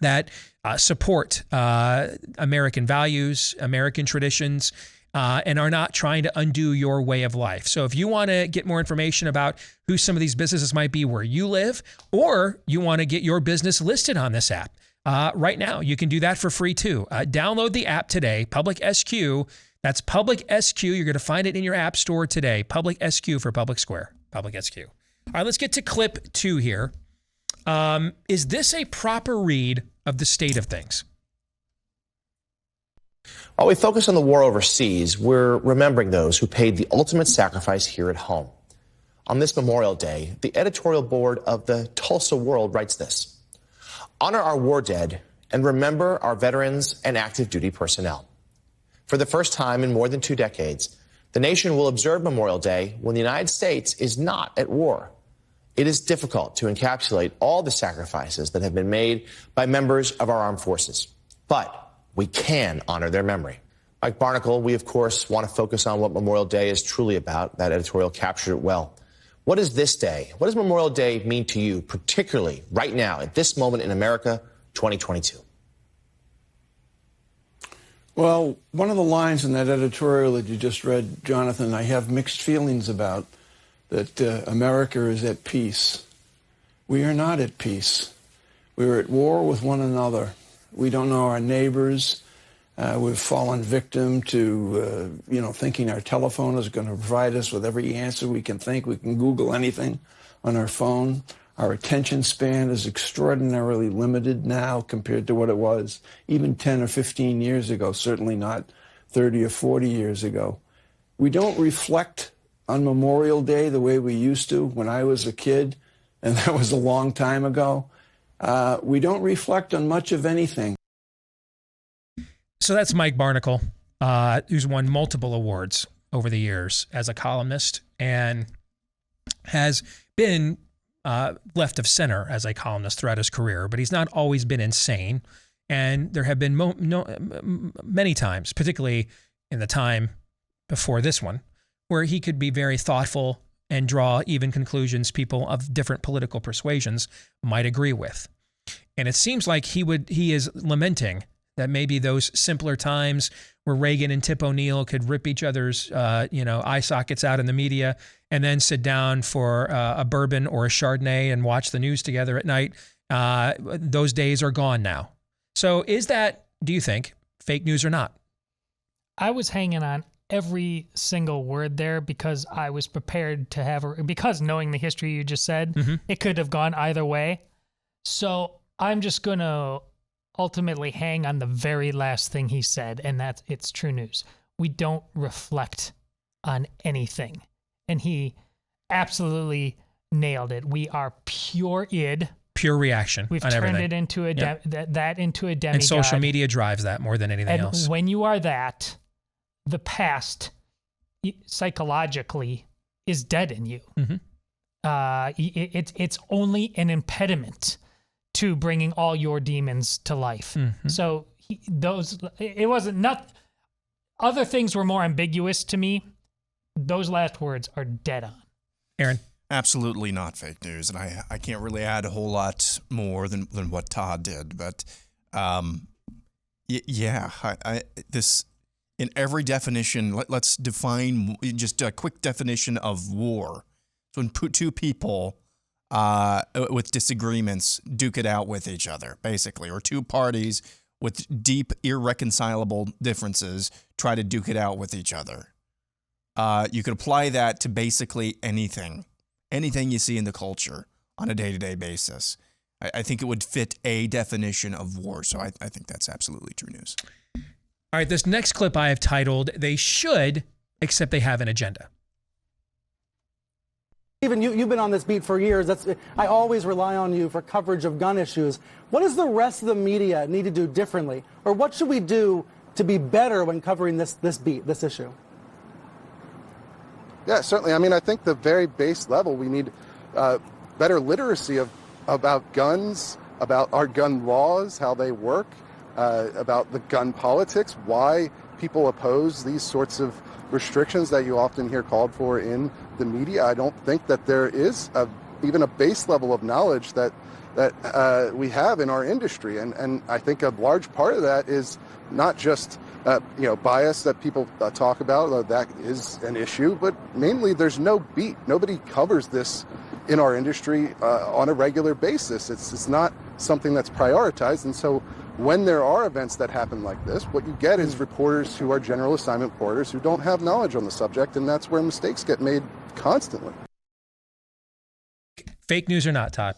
Speaker 1: that support American values, American traditions, and are not trying to undo your way of life. So if you want to get more information about who some of these businesses might be where you live, or you want to get your business listed on this app, right now, you can do that for free too. Download the app today, Public SQ. That's Public SQ. You're going to find it in your app store today. Public SQ for Public Square. Public SQ. All right, let's get to clip 2 here. Is this a proper read of the state of things?
Speaker 9: While we focus on the war overseas, we're remembering those who paid the ultimate sacrifice here at home. On this Memorial Day, the editorial board of the Tulsa World writes this: honor our war dead and remember our veterans and active duty personnel. For the first time in more than 2 decades, the nation will observe Memorial Day when the United States is not at war. It is difficult to encapsulate all the sacrifices that have been made by members of our armed forces, but we can honor their memory. Like Barnacle, we of course want to focus on what Memorial Day is truly about. That editorial captured it well. What is this day? What does Memorial Day mean to you, particularly right now, at this moment in America, 2022?
Speaker 3: Well, one of the lines in that editorial that you just read, Jonathan, I have mixed feelings about, that America is at peace. We are not at peace. We're at war with one another. We don't know our neighbors. We've fallen victim to, thinking our telephone is going to provide us with every answer we can think. We can Google anything on our phone. Our attention span is extraordinarily limited now compared to what it was even 10 or 15 years ago, certainly not 30 or 40 years ago. We don't reflect on Memorial Day the way we used to when I was a kid, and that was a long time ago. We don't reflect on much of anything.
Speaker 1: So that's Mike Barnacle, who's won multiple awards over the years as a columnist and has been left of center as a columnist throughout his career, but he's not always been insane. And there have been many times, particularly in the time before this one, where he could be very thoughtful and draw even conclusions people of different political persuasions might agree with. And it seems like he is lamenting that maybe those simpler times where Reagan and Tip O'Neill could rip each other's, eye sockets out in the media and then sit down for a bourbon or a Chardonnay and watch the news together at night. Those days are gone now. So is that, do you think, fake news or not?
Speaker 6: I was hanging on every single word there because I was prepared to because knowing the history you just said, it could have gone either way. So I'm just going to ultimately hang on the very last thing he said, and that's it's true news. We don't reflect on anything. And he absolutely nailed it. We are pure id.
Speaker 1: Pure reaction.
Speaker 6: We've
Speaker 1: on
Speaker 6: turned
Speaker 1: everything.
Speaker 6: it into into a demigod.
Speaker 1: And social media drives that more than anything else.
Speaker 6: And when you are that, the past psychologically is dead in you. It's only an impediment to bringing all your demons to life. So it wasn't other things were more ambiguous to me. Those last words are dead on. Aaron?
Speaker 2: Absolutely not fake news, and I can't really add a whole lot more than what Todd did, but this, in every definition, let's define just a quick definition of war. So when two people with disagreements duke it out with each other, basically, or two parties with deep, irreconcilable differences try to duke it out with each other. You could apply that to basically anything you see in the culture on a day-to-day basis. I think it would fit a definition of war, so I think that's absolutely true news.
Speaker 1: All right, this next clip I have titled, "They Should, Except They Have an Agenda."
Speaker 10: Stephen, you've been on this beat for years. I always rely on you for coverage of gun issues. What does the rest of the media need to do differently? Or what should we do to be better when covering this issue?
Speaker 11: Yeah, certainly. I mean, I think the very base level, we need better literacy about guns, about our gun laws, how they work, about the gun politics, why people oppose these sorts of restrictions that you often hear called for in the media. I don't think that there is even a base level of knowledge that we have in our industry. And I think a large part of that is not just bias that people talk about, that is an issue, but mainly there's no beat. Nobody covers this in our industry on a regular basis. It's not something that's prioritized. And so when there are events that happen like this, what you get is reporters who are general assignment reporters who don't have knowledge on the subject, and that's where mistakes get made constantly.
Speaker 1: Fake news or not, Todd?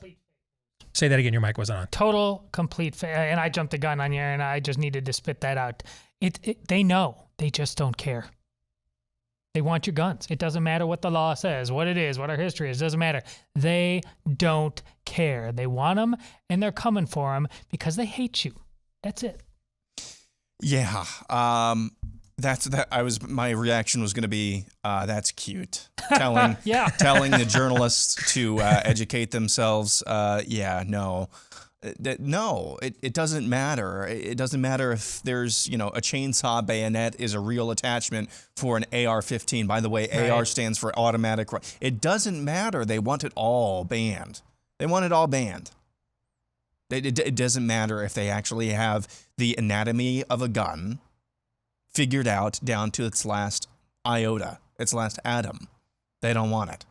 Speaker 1: Say that again, your mic wasn't on.
Speaker 6: Total, complete, and I jumped the gun on you, and I just needed to spit that out. They know, they just don't care. They want your guns. It doesn't matter what the law says, what it is, what our history is. It doesn't matter. They don't care. They want them, and they're coming for them because they hate you. That's it.
Speaker 2: Yeah. My reaction was going to be, that's cute. Telling the journalists to educate themselves. No, it doesn't matter. It doesn't matter if there's, a chainsaw bayonet is a real attachment for an AR-15. By the way, right. AR stands for automatic. It doesn't matter. They want it all banned. It doesn't matter if they actually have the anatomy of a gun figured out down to its last iota, its last atom. They don't want it.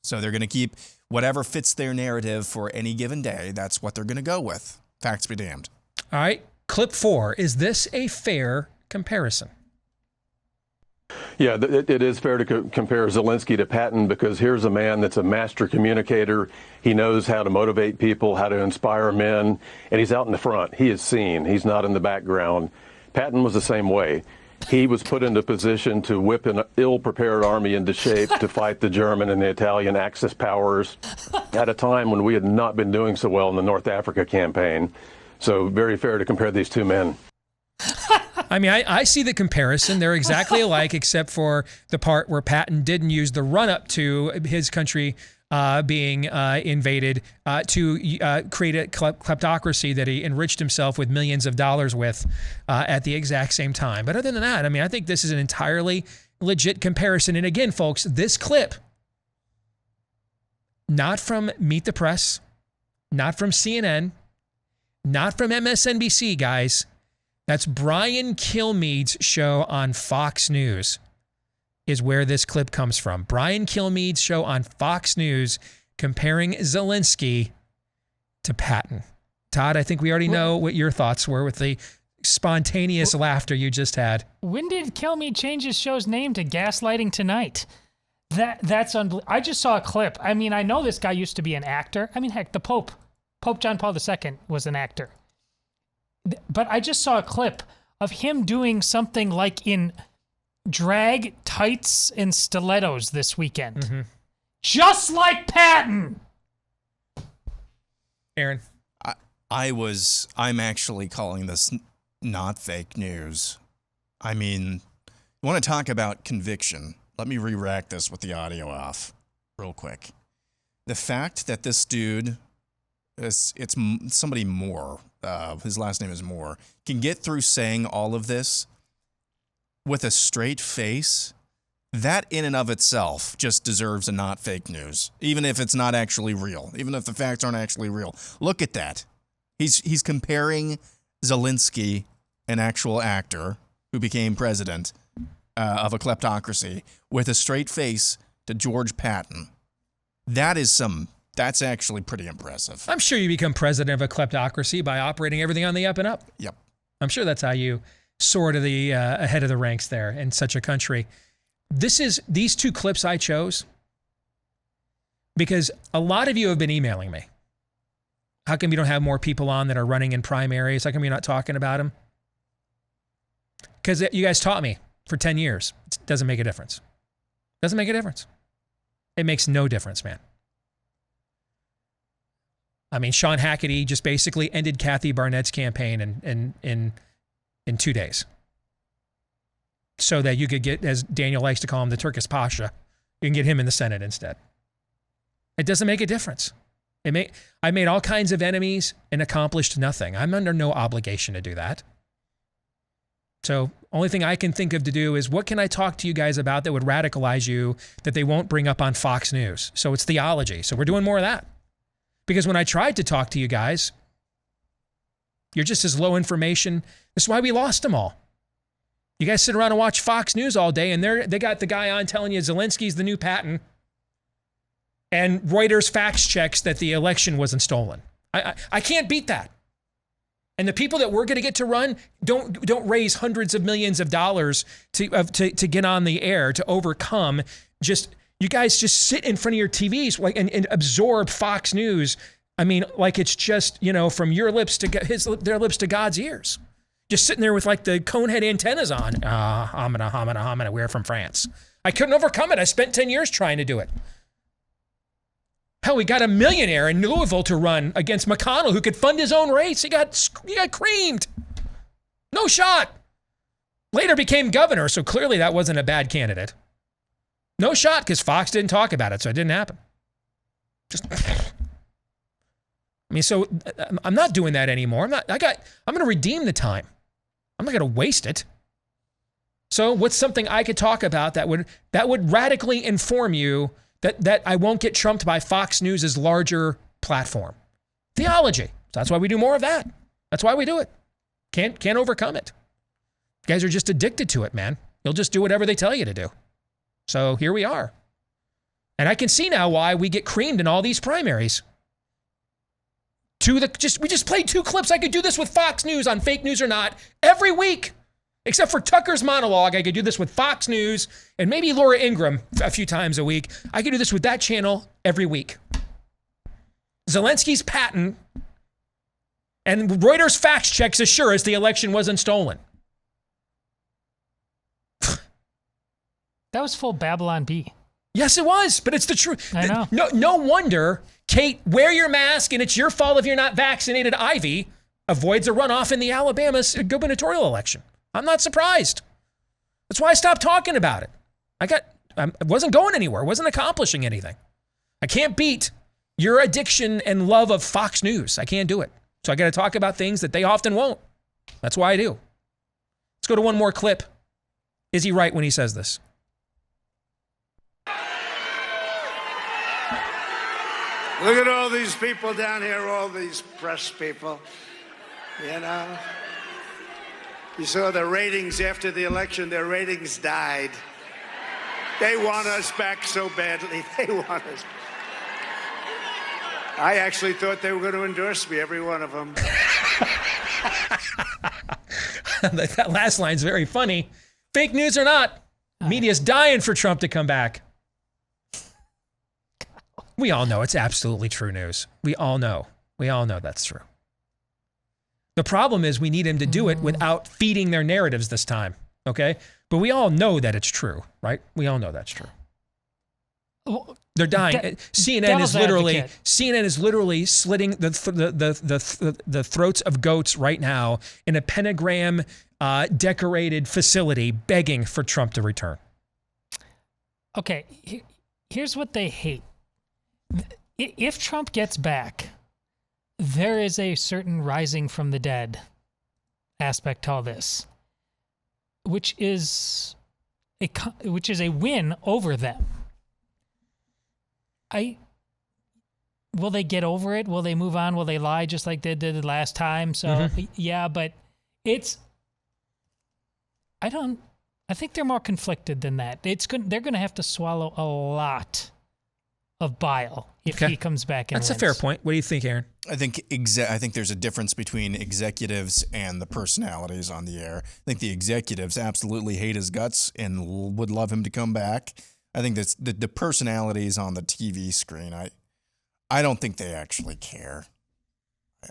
Speaker 2: So they're going to keep whatever fits their narrative for any given day. That's what they're going to go with. Facts be damned.
Speaker 1: All right. Clip 4. Is this a fair comparison?
Speaker 12: Yeah, it is fair to compare Zelensky to Patton, because here's a man that's a master communicator. He knows how to motivate people, how to inspire men, and he's out in the front. He is seen. He's not in the background. Patton was the same way. He was put into position to whip an ill-prepared army into shape to fight the German and the Italian Axis powers at a time when we had not been doing so well in the North Africa campaign. So very fair to compare these two men.
Speaker 1: I mean, I see the comparison. They're exactly alike, except for the part where Patton didn't use the run-up to his country being invaded to create a kleptocracy that he enriched himself with millions of dollars with at the exact same time. But other than that, I mean, I think this is an entirely legit comparison. And again, folks, this clip, not from Meet the Press, not from CNN, not from MSNBC, guys. That's Brian Kilmeade's show on Fox News is where this clip comes from. Brian Kilmeade's show on Fox News comparing Zelensky to Patton. Todd, I think we already know what your thoughts were with the spontaneous laughter you just had.
Speaker 6: When did Kilmeade change his show's name to Gaslighting Tonight? That's unbelievable. I just saw a clip. I mean, I know this guy used to be an actor. I mean, heck, the Pope John Paul II was an actor. But I just saw a clip of him doing something like in drag tights and stilettos this weekend. Mm-hmm. Just like Patton.
Speaker 1: Aaron.
Speaker 2: I'm actually calling this not fake news. I mean, you want to talk about conviction. let me re-rack this with the audio off real quick. The fact that this dude, it's somebody Moore, his last name is Moore, can get through saying all of this with a straight face, that in and of itself just deserves a not fake news, even if it's not actually real, even if the facts aren't actually real. Look at that. He's comparing Zelensky, an actual actor who became president of a kleptocracy, with a straight face to George Patton. That's actually pretty impressive.
Speaker 1: I'm sure you become president of a kleptocracy by operating everything on the up and up.
Speaker 2: Yep.
Speaker 1: I'm sure that's how you soar to the ahead of the ranks there in such a country. These two clips I chose because a lot of you have been emailing me. How come you don't have more people on that are running in primaries? How come you're not talking about them? Because you guys taught me for 10 years. It doesn't make a difference. Doesn't make a difference. It makes no difference, man. I mean, Sean Hannity just basically ended Kathy Barnett's campaign in 2 days. So that you could get, as Daniel likes to call him, the Turkish Pasha, you can get him in the Senate instead. It doesn't make a difference. I made all kinds of enemies and accomplished nothing. I'm under no obligation to do that. So only thing I can think of to do is what can I talk to you guys about that would radicalize you that they won't bring up on Fox News? So it's theology. So we're doing more of that. Because when I tried to talk to you guys, you're just as low information. That's why we lost them all. You guys sit around and watch Fox News all day, and they got the guy on telling you Zelensky's the new Patton, and Reuters fact checks that the election wasn't stolen. I can't beat that. And the people that we're going to get to run don't raise hundreds of millions of dollars to get on the air to overcome. You guys just sit in front of your TVs and absorb Fox News. I mean, like it's just from your lips to their lips to God's ears. Just sitting there with like the conehead antennas on. Hamina, we're from France. I couldn't overcome it. I spent 10 years trying to do it. Hell, we got a millionaire in Louisville to run against McConnell who could fund his own race. He got creamed. No shot. Later became governor, so clearly that wasn't a bad candidate. No shot because Fox didn't talk about it, so it didn't happen. So I'm not doing that anymore. I'm going to redeem the time. I'm not going to waste it. So what's something I could talk about that would radically inform you that I won't get trumped by Fox News' larger platform? Theology. So that's why we do more of that. That's why we do it. Can't overcome it. You guys are just addicted to it, man. You'll just do whatever they tell you to do. So here we are. And I can see now why we get creamed in all these primaries. We just played 2 clips. I could do this with Fox News on Fake News or Not every week. Except for Tucker's monologue, I could do this with Fox News and maybe Laura Ingraham a few times a week. I could do this with that channel every week. Zelensky's Patton and Reuters fact checks assure us the election wasn't stolen.
Speaker 6: That was full Babylon Bee.
Speaker 1: Yes, it was, but it's the truth.
Speaker 6: I know.
Speaker 1: No wonder, Kate, wear your mask and it's your fault if you're not vaccinated. Ivy avoids a runoff in the Alabama gubernatorial election. I'm not surprised. That's why I stopped talking about it. I wasn't going anywhere. Wasn't accomplishing anything. I can't beat your addiction and love of Fox News. I can't do it. So I got to talk about things that they often won't. That's why I do. Let's go to one more clip. Is he right when he says this?
Speaker 3: Look at all these people down here, all these press people. You saw the ratings after the election, their ratings died. They want us back so badly. They want us. I actually thought they were going to endorse me, every one of them.
Speaker 1: That last line's very funny. Fake news or not, media's dying for Trump to come back. We all know it's absolutely true news. We all know that's true. The problem is we need him to do it without feeding their narratives this time, okay? But we all know that it's true, right? We all know that's true. They're dying. CNN is literally slitting the throats of goats right now in a pentagram decorated facility begging for Trump to return.
Speaker 6: Okay, here's what they hate. If Trump gets back, there is a certain rising from the dead aspect to all this, which is a win over them. Will they get over it? Will they move on? Will they lie just like they did last time? So yeah, but I think they're more conflicted than that. They're going to have to swallow a lot of bile if he comes back and
Speaker 1: That's
Speaker 6: wins.
Speaker 1: a fair point. What do you think, Aaron?
Speaker 2: I think there's a difference between executives and the personalities on the air. I think the executives absolutely hate his guts and would love him to come back. I think that's the personalities on the TV screen. I don't think they actually care.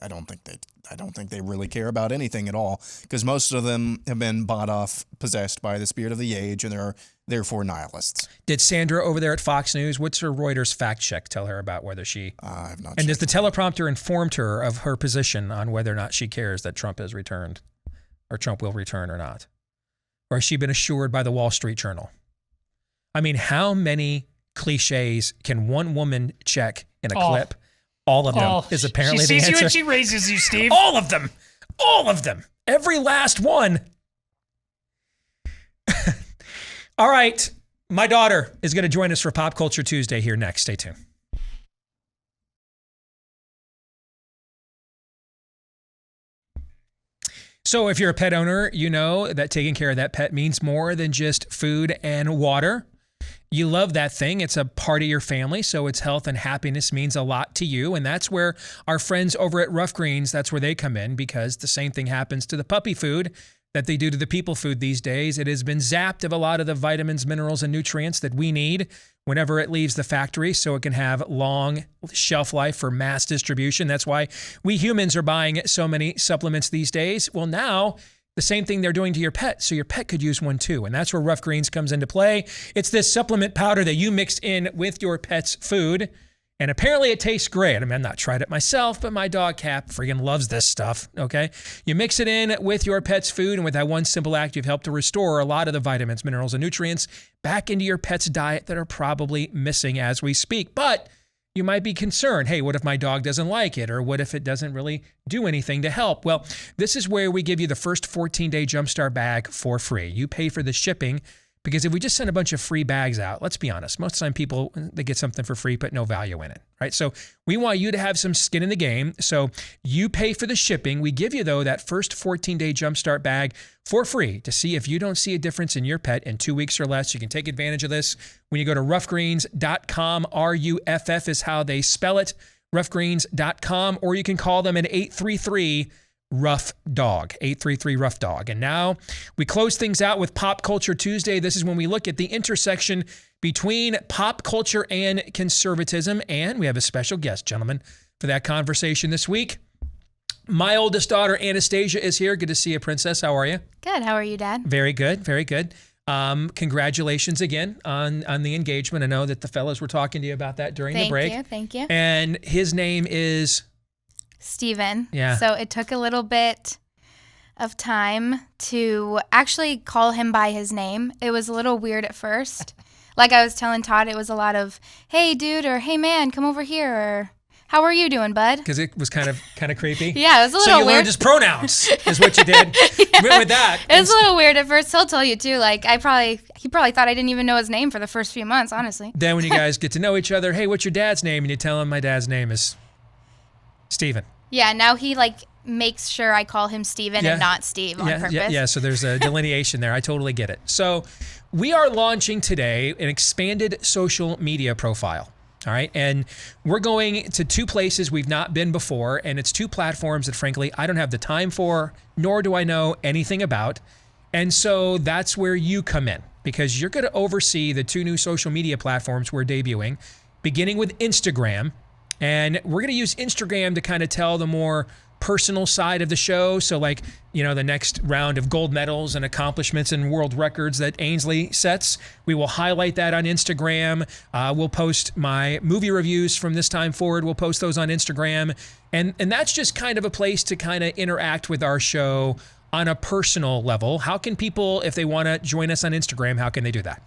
Speaker 2: I don't think they really care about anything at all, because most of them have been bought off, possessed by the spirit of the age, and they're therefore nihilists.
Speaker 1: Did Sandra over there at Fox News, what's her Reuters fact check tell her about whether she...
Speaker 2: I have not.
Speaker 1: And does the teleprompter informed her of her position on whether or not she cares that Trump has returned, or Trump will return or not? Or has she been assured by the Wall Street Journal? I mean, how many cliches can one woman check in a clip? All of them is apparently the answer.
Speaker 6: She sees you and she raises you, Steve.
Speaker 1: All of them. All of them. Every last one. All right. My daughter is going to join us for Pop Culture Tuesday here next. Stay tuned. So if you're a pet owner, you know that taking care of that pet means more than just food and water. You love that thing. It's a part of your family, so its health and happiness means a lot to you. And that's where our friends over at Rough Greens, that's where they come in, because the same thing happens to the puppy food that they do to the people food these days. It has been zapped of a lot of the vitamins, minerals, and nutrients that we need whenever it leaves the factory, so it can have long shelf life for mass distribution. That's why we humans are buying so many supplements these days. Well, now the same thing they're doing to your pet, so your pet could use one too. And that's where Rough Greens comes into play. It's this supplement powder that you mix in with your pet's food, and apparently it tastes great. I mean, I've not tried it myself, but my dog Cap friggin' loves this stuff, okay? You mix it in with your pet's food, and with that one simple act, you've helped to restore a lot of the vitamins, minerals, and nutrients back into your pet's diet that are probably missing as we speak. But you might be concerned, hey, what if my dog doesn't like it? Or what if it doesn't really do anything to help? Well, this is where we give you the first 14-day Jumpstart bag for free. You pay for the shipping, because if we just send a bunch of free bags out, let's be honest, most of the time people, they get something for free, but no value in it, right? So we want you to have some skin in the game. So you pay for the shipping. We give you, though, that first 14-day Jumpstart bag for free to see if you don't see a difference in your pet in 2 weeks or less. You can take advantage of this when you go to roughgreens.com. RUFF is how they spell it, roughgreens.com, or you can call them at 833 Rough Dog, 833 Rough Dog. And now we close things out with Pop Culture Tuesday. This is when we look at the intersection between pop culture and conservatism. And we have a special guest, gentlemen, for that conversation this week. My oldest daughter, Anastasia, is here. Good to see you, Princess. How are you?
Speaker 13: Good. How are you, Dad?
Speaker 1: Very good. Very good. Congratulations again on the engagement. I know that the fellas were talking to you about that during the break.
Speaker 13: Thank you.
Speaker 1: And his name is...
Speaker 13: Steven.
Speaker 1: Yeah.
Speaker 13: So it took a little bit of time to actually call him by his name. It was a little weird at first. Like I was telling Todd, it was a lot of, hey, dude, or hey, man, come over here, or how are you doing, bud?
Speaker 1: Because it was kind of creepy.
Speaker 13: Yeah, it was a little weird.
Speaker 1: So you learned his pronouns is what you did with that.
Speaker 13: It was a little weird at first. He'll tell you, too. Like, he probably thought I didn't even know his name for the first few months, honestly.
Speaker 1: Then when you guys get to know each other, hey, what's your dad's name? And you tell him my dad's name is Steven.
Speaker 13: Yeah, now he makes sure I call him Steven and not Steve on purpose.
Speaker 1: Yeah, so there's a delineation there. I totally get it. So we are launching today an expanded social media profile. All right. And we're going to two places we've not been before. And it's two platforms that, frankly, I don't have the time for, nor do I know anything about. And so that's where you come in, because you're going to oversee the two new social media platforms we're debuting, beginning with Instagram. And we're going to use Instagram to kind of tell the more personal side of the show. So like, you know, the next round of gold medals and accomplishments and world records that Ainsley sets, we will highlight that on Instagram. We'll post my movie reviews from this time forward. We'll post those on Instagram. And that's just kind of a place to kind of interact with our show on a personal level. How can people, if they want to join us on Instagram, how can they do that?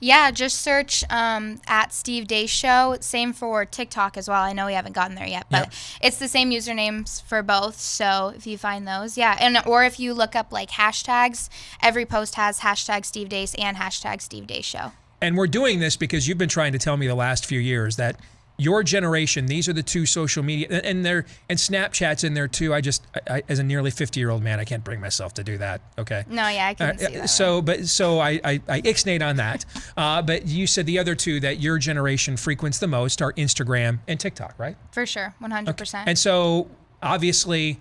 Speaker 13: Yeah, just search at Steve Deace Show. Same for TikTok as well. I know we haven't gotten there yet, but it's the same usernames for both. So if you find those, or if you look up like hashtags, every post has hashtag Steve Deace and hashtag Steve Deace Show. And
Speaker 1: we're doing this because you've been trying to tell me the last few years that your generation, these are the two social media, and Snapchat's in there too. I as a nearly 50-year-old man, I can't bring myself to do that. Okay.
Speaker 13: No, yeah, I can see that.
Speaker 1: So I ixnate on that. But you said the other two that your generation frequents the most are Instagram and TikTok, right?
Speaker 13: For sure, 100%.
Speaker 1: Okay. And so obviously,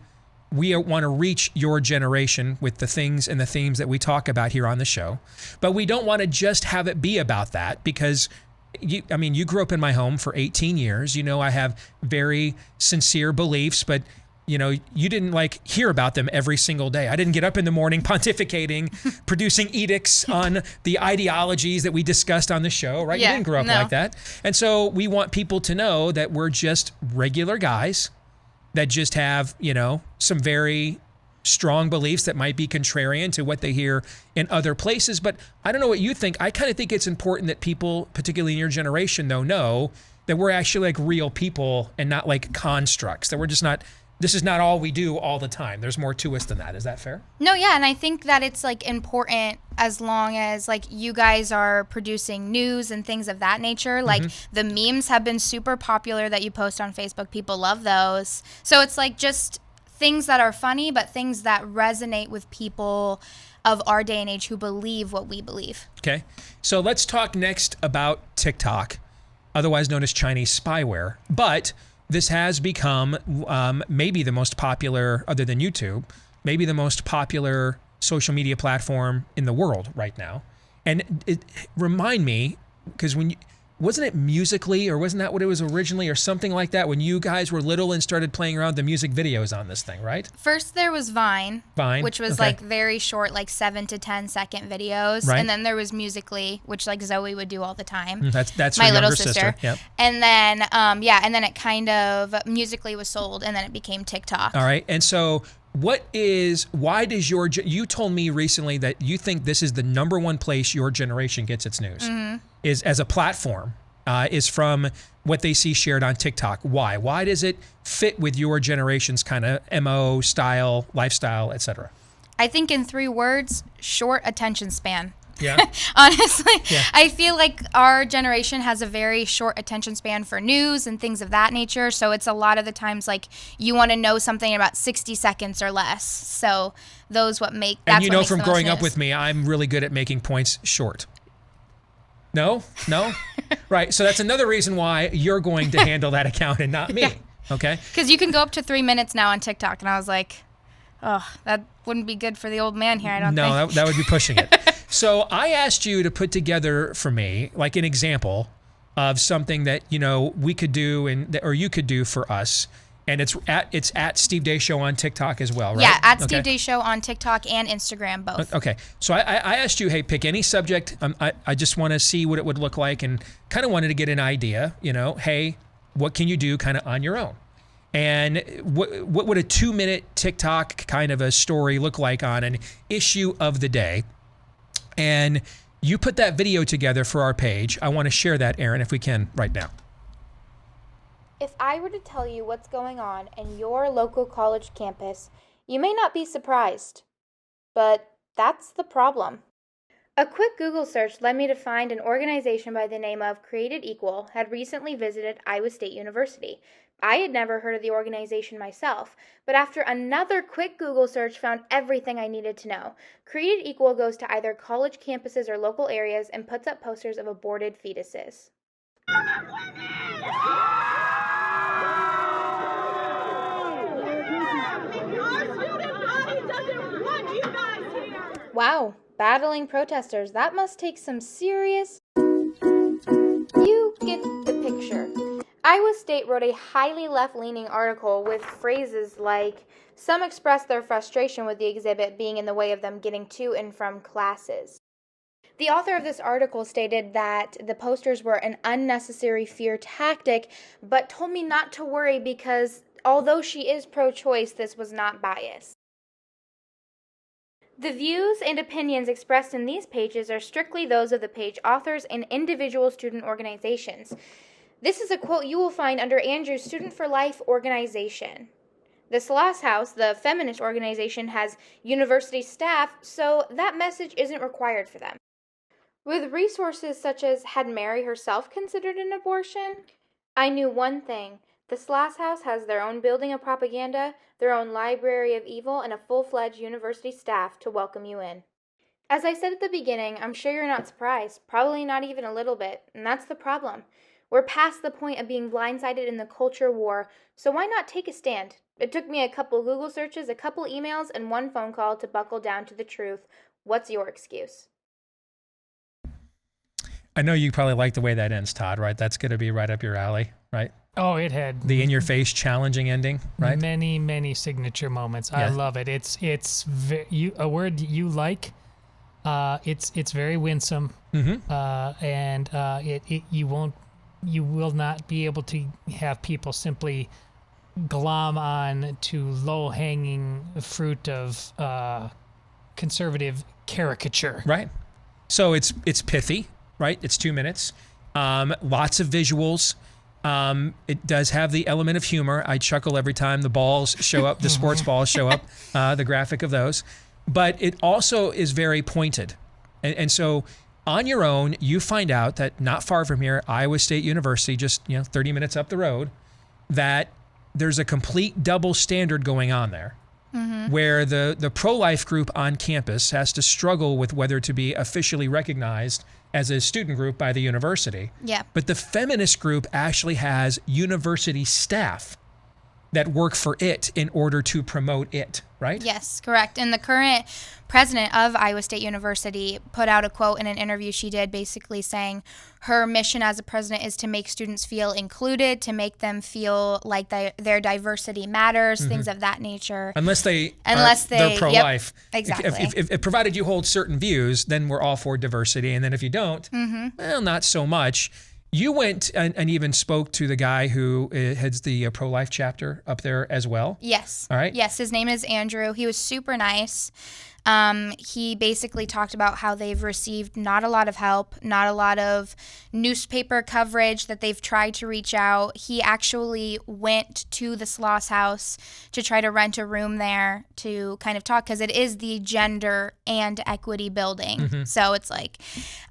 Speaker 1: we want to reach your generation with the things and the themes that we talk about here on the show, but we don't want to just have it be about that because. You grew up in my home for 18 years. You know, I have very sincere beliefs, but, you know, you didn't hear about them every single day. I didn't get up in the morning pontificating, producing edicts on the ideologies that we discussed on the show, right?
Speaker 13: Yeah,
Speaker 1: you didn't grow up like that. And so we want people to know that we're just regular guys that just have, you know, some very strong beliefs that might be contrarian to what they hear in other places. But I don't know what you think. I kind of think it's important that people, particularly in your generation, though, know that we're actually real people and not constructs, that we're just not, this is not all we do all the time. There's more to us than that. Is that fair?
Speaker 13: No, yeah. And I think that it's important as long as you guys are producing news and things of that nature. The memes have been super popular that you post on Facebook. People love those. So it's just things that are funny, but things that resonate with people of our day and age who believe what we believe.
Speaker 1: Okay. So let's talk next about TikTok, otherwise known as Chinese spyware. But this has become maybe the most popular, other than YouTube, maybe the most popular social media platform in the world right now. And remind me, because wasn't it Musically, or wasn't that what it was originally, or something like that, when you guys were little and started playing around the music videos on this thing, right?
Speaker 13: First there was Vine, which was very short, 7 to 10 second videos.
Speaker 1: Right.
Speaker 13: And then there was Musically, which Zoe would do all the time.
Speaker 1: That's
Speaker 13: my
Speaker 1: her
Speaker 13: little
Speaker 1: younger
Speaker 13: sister.
Speaker 1: Yep.
Speaker 13: And then, and then it kind of, Musically was sold, and then it became TikTok.
Speaker 1: All right. And so why does you told me recently that you think this is the number one place your generation gets its news, is as a platform, is from what they see shared on TikTok. Why? Why does it fit with your generation's kind of MO, style, lifestyle, etc.?
Speaker 13: I think in 3 words, short attention span.
Speaker 1: Yeah.
Speaker 13: Honestly,
Speaker 1: yeah.
Speaker 13: I feel like our generation has a very short attention span for news and things of that nature. So it's a lot of the times you want to know something in about 60 seconds or less. So that's what makes
Speaker 1: And you know from growing up with me, I'm really good at making points short. No? Right. So that's another reason why you're going to handle that account and not me. Yeah. Okay?
Speaker 13: Because you can go up to 3 minutes now on TikTok. And I was like, oh, that wouldn't be good for the old man here, I don't think.
Speaker 1: No, that would be pushing it. So I asked you to put together for me an example of something that, we could do or you could do for us. And it's at Steve Deace Show on TikTok as well, right?
Speaker 13: Yeah, at Steve Deace Show on TikTok and Instagram, both.
Speaker 1: Okay. So I asked you, hey, pick any subject. I just want to see what it would look like and kind of wanted to get an idea, hey, what can you do kind of on your own? And what would a 2-minute TikTok kind of a story look like on an issue of the day? And you put that video together for our page. I want to share that, Aaron, if we can right now.
Speaker 14: If I were to tell you what's going on in your local college campus, you may not be surprised. But that's the problem. A quick Google search led me to find an organization by the name of Created Equal had recently visited Iowa State University. I had never heard of the organization myself, but after another quick Google search found everything I needed to know. Created Equal goes to either college campuses or local areas and puts up posters of aborted fetuses. Wow, battling protesters, that must take some serious... You get the picture. Iowa State wrote a highly left-leaning article with phrases like, some expressed their frustration with the exhibit being in the way of them getting to and from classes. The author of this article stated that the posters were an unnecessary fear tactic, but told me not to worry because although she is pro-choice, this was not biased. The views and opinions expressed in these pages are strictly those of the page authors and individual student organizations. This is a quote you will find under Andrew's Student for Life organization. The Sloss House, the feminist organization, has university staff, so that message isn't required for them. With resources such as had Mary herself considered an abortion? I knew one thing. The Sloss House has their own building of propaganda, their own library of evil, and a full-fledged university staff to welcome you in. As I said at the beginning, I'm sure you're not surprised, probably not even a little bit, and that's the problem. We're past the point of being blindsided in the culture war, so why not take a stand? It took me a couple Google searches, a couple emails, and one phone call to buckle down to the truth. What's your excuse?
Speaker 1: I know you probably like the way that ends, Todd, right? That's going to be right up your alley, right?
Speaker 6: Oh, it had
Speaker 1: the in-your-face challenging ending, right?
Speaker 6: Many, many signature moments. Yeah. I love it. It's a word you like. It's very winsome, and you will not be able to have people simply glom on to low-hanging fruit of conservative caricature.
Speaker 1: Right. So it's pithy, right? It's 2 minutes. Lots of visuals. It does have the element of humor. I chuckle every time the balls show up, the sports balls show up, the graphic of those. But it also is very pointed. And so on your own, you find out that not far from here, Iowa State University, just 30 minutes up the road, that there's a complete double standard going on there, where the pro-life group on campus has to struggle with whether to be officially recognized as a student group by the university.
Speaker 13: Yeah.
Speaker 1: But the feminist group actually has university staff that work for it in order to promote it, right?
Speaker 13: Yes, correct. And the current president of Iowa State University put out a quote in an interview she did basically saying her mission as a president is to make students feel included, to make them feel like their diversity matters, things of that nature.
Speaker 1: Unless they're pro-life.
Speaker 13: Yep, exactly.
Speaker 1: If provided you hold certain views, then we're all for diversity. And then if you don't, well, not so much. You went and even spoke to the guy who heads the pro-life chapter up there as well?
Speaker 13: Yes.
Speaker 1: All right.
Speaker 13: Yes, his name is Andrew. He was super nice. He basically talked about how they've received not a lot of help, not a lot of newspaper coverage, that they've tried to reach out. He actually went to the Sloss House to try to rent a room there to kind of talk, because it is the gender and equity building. So it's like,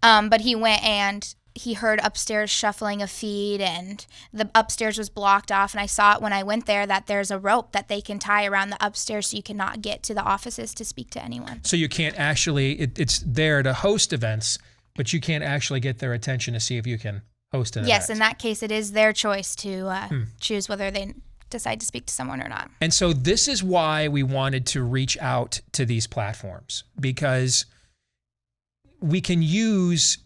Speaker 13: but he went and he heard upstairs shuffling of feet, and the upstairs was blocked off. And I saw it when I went there that there's a rope that they can tie around the upstairs so you cannot get to the offices to speak to anyone.
Speaker 1: So you can't actually, it's there to host events, but you can't actually get their attention to see if you can host an event.
Speaker 13: Yes, in that case, it is their choice to choose whether they decide to speak to someone or not.
Speaker 1: And so this is why we wanted to reach out to these platforms, because we can use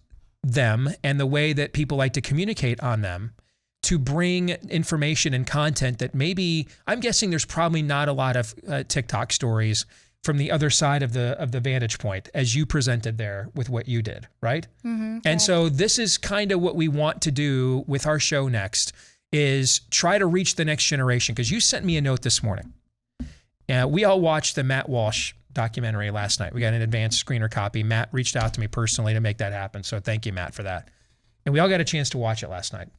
Speaker 1: them and the way that people like to communicate on them to bring information and content that maybe, I'm guessing there's probably not a lot of TikTok stories from the other side of the vantage point as you presented there with what you did, right? And so this is kind of what we want to do with our show next, is try to reach the next generation. Because you sent me a note this morning. We all watched the Matt Walsh documentary last night. We got an advanced screener copy. Matt reached out to me personally to make that happen. So thank you, Matt, for that. And we all got a chance to watch it last night.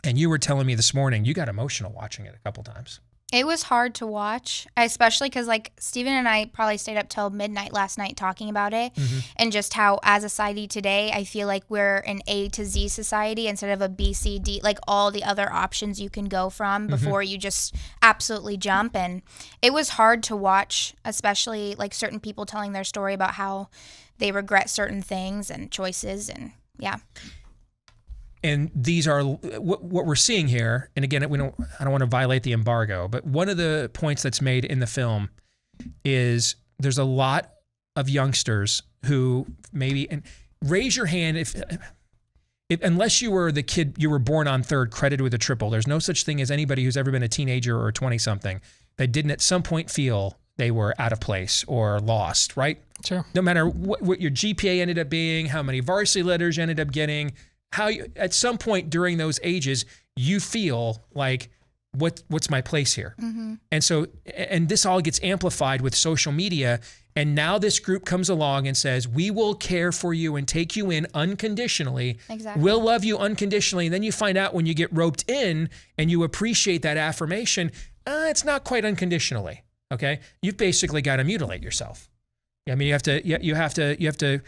Speaker 1: And you were telling me this morning, you got emotional watching it a couple times.
Speaker 13: It was hard to watch, especially because like Steven and I probably stayed up till midnight last night talking about it, and just how as a society today, I feel like we're an A to Z society instead of a B, C, D, like all the other options you can go from before you just absolutely jump. And it was hard to watch, especially like certain people telling their story about how they regret certain things and choices, and yeah.
Speaker 1: And these are what we're seeing here. And again, I don't want to violate the embargo, but one of the points that's made in the film is there's a lot of youngsters who maybe, and raise your hand if unless you were the kid, you were born on third, credited with a triple. There's no such thing as anybody who's ever been a teenager or 20-something that didn't at some point feel they were out of place or lost, right?
Speaker 6: Sure.
Speaker 1: No matter what your GPA ended up being, how many varsity letters you ended up getting, how you, at some point during those ages, you feel like what's my place here? And so, and this all gets amplified with social media. And now this group comes along and says, we will care for you and take you in unconditionally.
Speaker 13: Exactly.
Speaker 1: We'll love you unconditionally. And then you find out when you get roped in and you appreciate that affirmation, it's not quite unconditionally. Okay. You've basically got to mutilate yourself. I mean, you have to,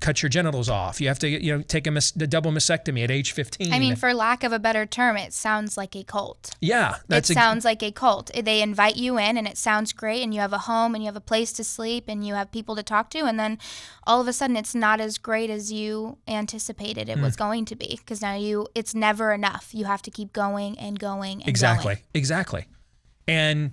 Speaker 1: cut your genitals off. You have to, take the double mastectomy at age 15.
Speaker 13: I mean, for lack of a better term, it sounds like a cult.
Speaker 1: Yeah.
Speaker 13: Sounds like a cult. They invite you in and it sounds great and you have a home and you have a place to sleep and you have people to talk to. And then all of a sudden it's not as great as you anticipated it was going to be, because now it's never enough. You have to keep going and going and going.
Speaker 1: Exactly. And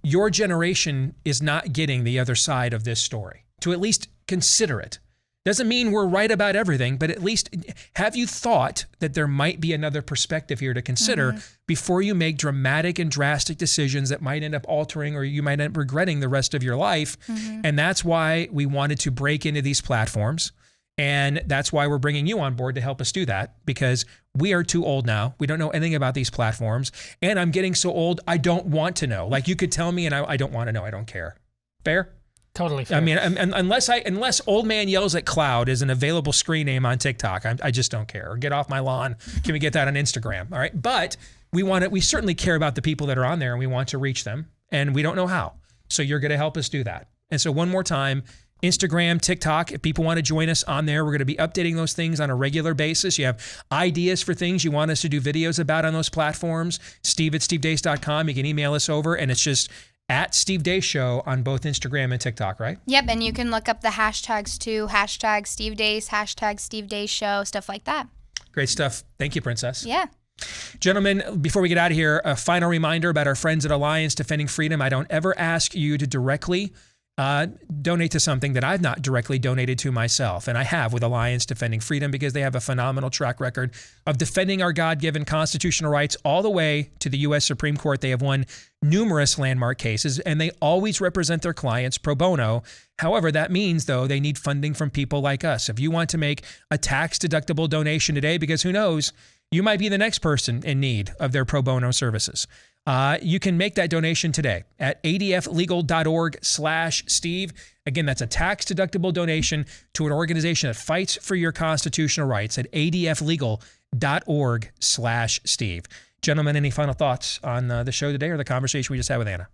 Speaker 1: your generation is not getting the other side of this story, to at least consider it. Doesn't mean we're right about everything, but at least have you thought that there might be another perspective here to consider before you make dramatic and drastic decisions that might end up altering, or you might end up regretting the rest of your life. And that's why we wanted to break into these platforms. And that's why we're bringing you on board to help us do that, because we are too old now. We don't know anything about these platforms. And I'm getting so old, I don't want to know. Like, you could tell me and I don't want to know. I don't care. Fair?
Speaker 6: Totally fair.
Speaker 1: I mean, unless Old Man Yells at Cloud is an available screen name on TikTok, I just don't care. Or Get Off My Lawn. Can we get that on Instagram? All right. But we certainly care about the people that are on there, and we want to reach them, and we don't know how. So you're going to help us do that. And so one more time, Instagram, TikTok, if people want to join us on there, we're going to be updating those things on a regular basis. You have ideas for things you want us to do videos about on those platforms, steve@stevedeace.com. You can email us over, and it's just at Steve Deace Show on both Instagram and TikTok, right?
Speaker 13: Yep, and you can look up the hashtags too, hashtag Steve Deace, hashtag Steve Deace Show, stuff like that.
Speaker 1: Great stuff. Thank you, Princess.
Speaker 13: Yeah.
Speaker 1: Gentlemen, before we get out of here, a final reminder about our friends at Alliance Defending Freedom. I don't ever ask you to directly donate to something that I've not directly donated to myself. And I have with Alliance Defending Freedom, because they have a phenomenal track record of defending our God-given constitutional rights all the way to the U.S. Supreme Court. They have won numerous landmark cases, and they always represent their clients pro bono. However, that means, though, they need funding from people like us. If you want to make a tax-deductible donation today, because who knows, you might be the next person in need of their pro bono services. You can make that donation today at adflegal.org/Steve. Again, that's a tax-deductible donation to an organization that fights for your constitutional rights at adflegal.org/Steve. Gentlemen, any final thoughts on the show today or the conversation we just had with Anna?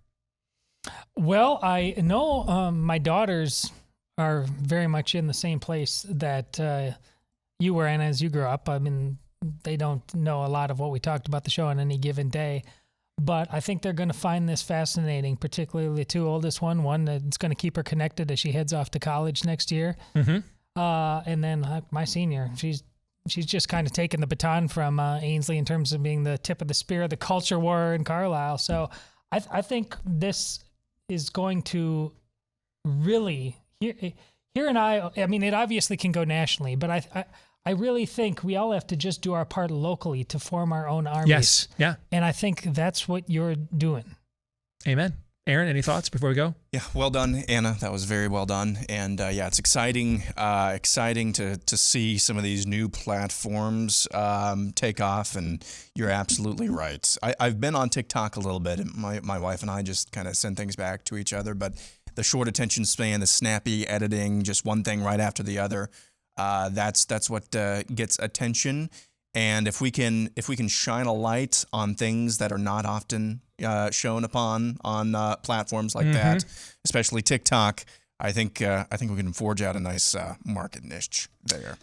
Speaker 6: Well, I know my daughters are very much in the same place that you were in as you grew up. I mean, they don't know a lot of what we talked about the show on any given day. But I think they're going to find this fascinating, particularly the two oldest one that's going to keep her connected as she heads off to college next year. And then my senior, she's just kind of taken the baton from Ainsley in terms of being the tip of the spear of the culture war in Carlisle. So I think this is going to really, here and I mean, it obviously can go nationally, but I really think we all have to just do our part locally to form our own armies.
Speaker 1: Yes. Yeah.
Speaker 6: And I think that's what you're doing.
Speaker 1: Amen. Aaron, any thoughts before we go?
Speaker 2: Yeah, well done, Anna. That was very well done. And it's exciting to see some of these new platforms take off. And you're absolutely right. I've been on TikTok a little bit. And my wife and I just kind of send things back to each other. But the short attention span, the snappy editing, just one thing right after the other, that's what gets attention. And if we can shine a light on things that are not often shown upon on platforms like that, especially TikTok, I think we can forge out a nice market niche there.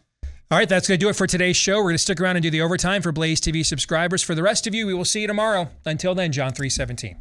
Speaker 1: All right, that's going to do it for today's show. We're going to stick around and do the overtime for Blaze TV subscribers. For the rest of you, we will see you tomorrow. Until then, John 3:17.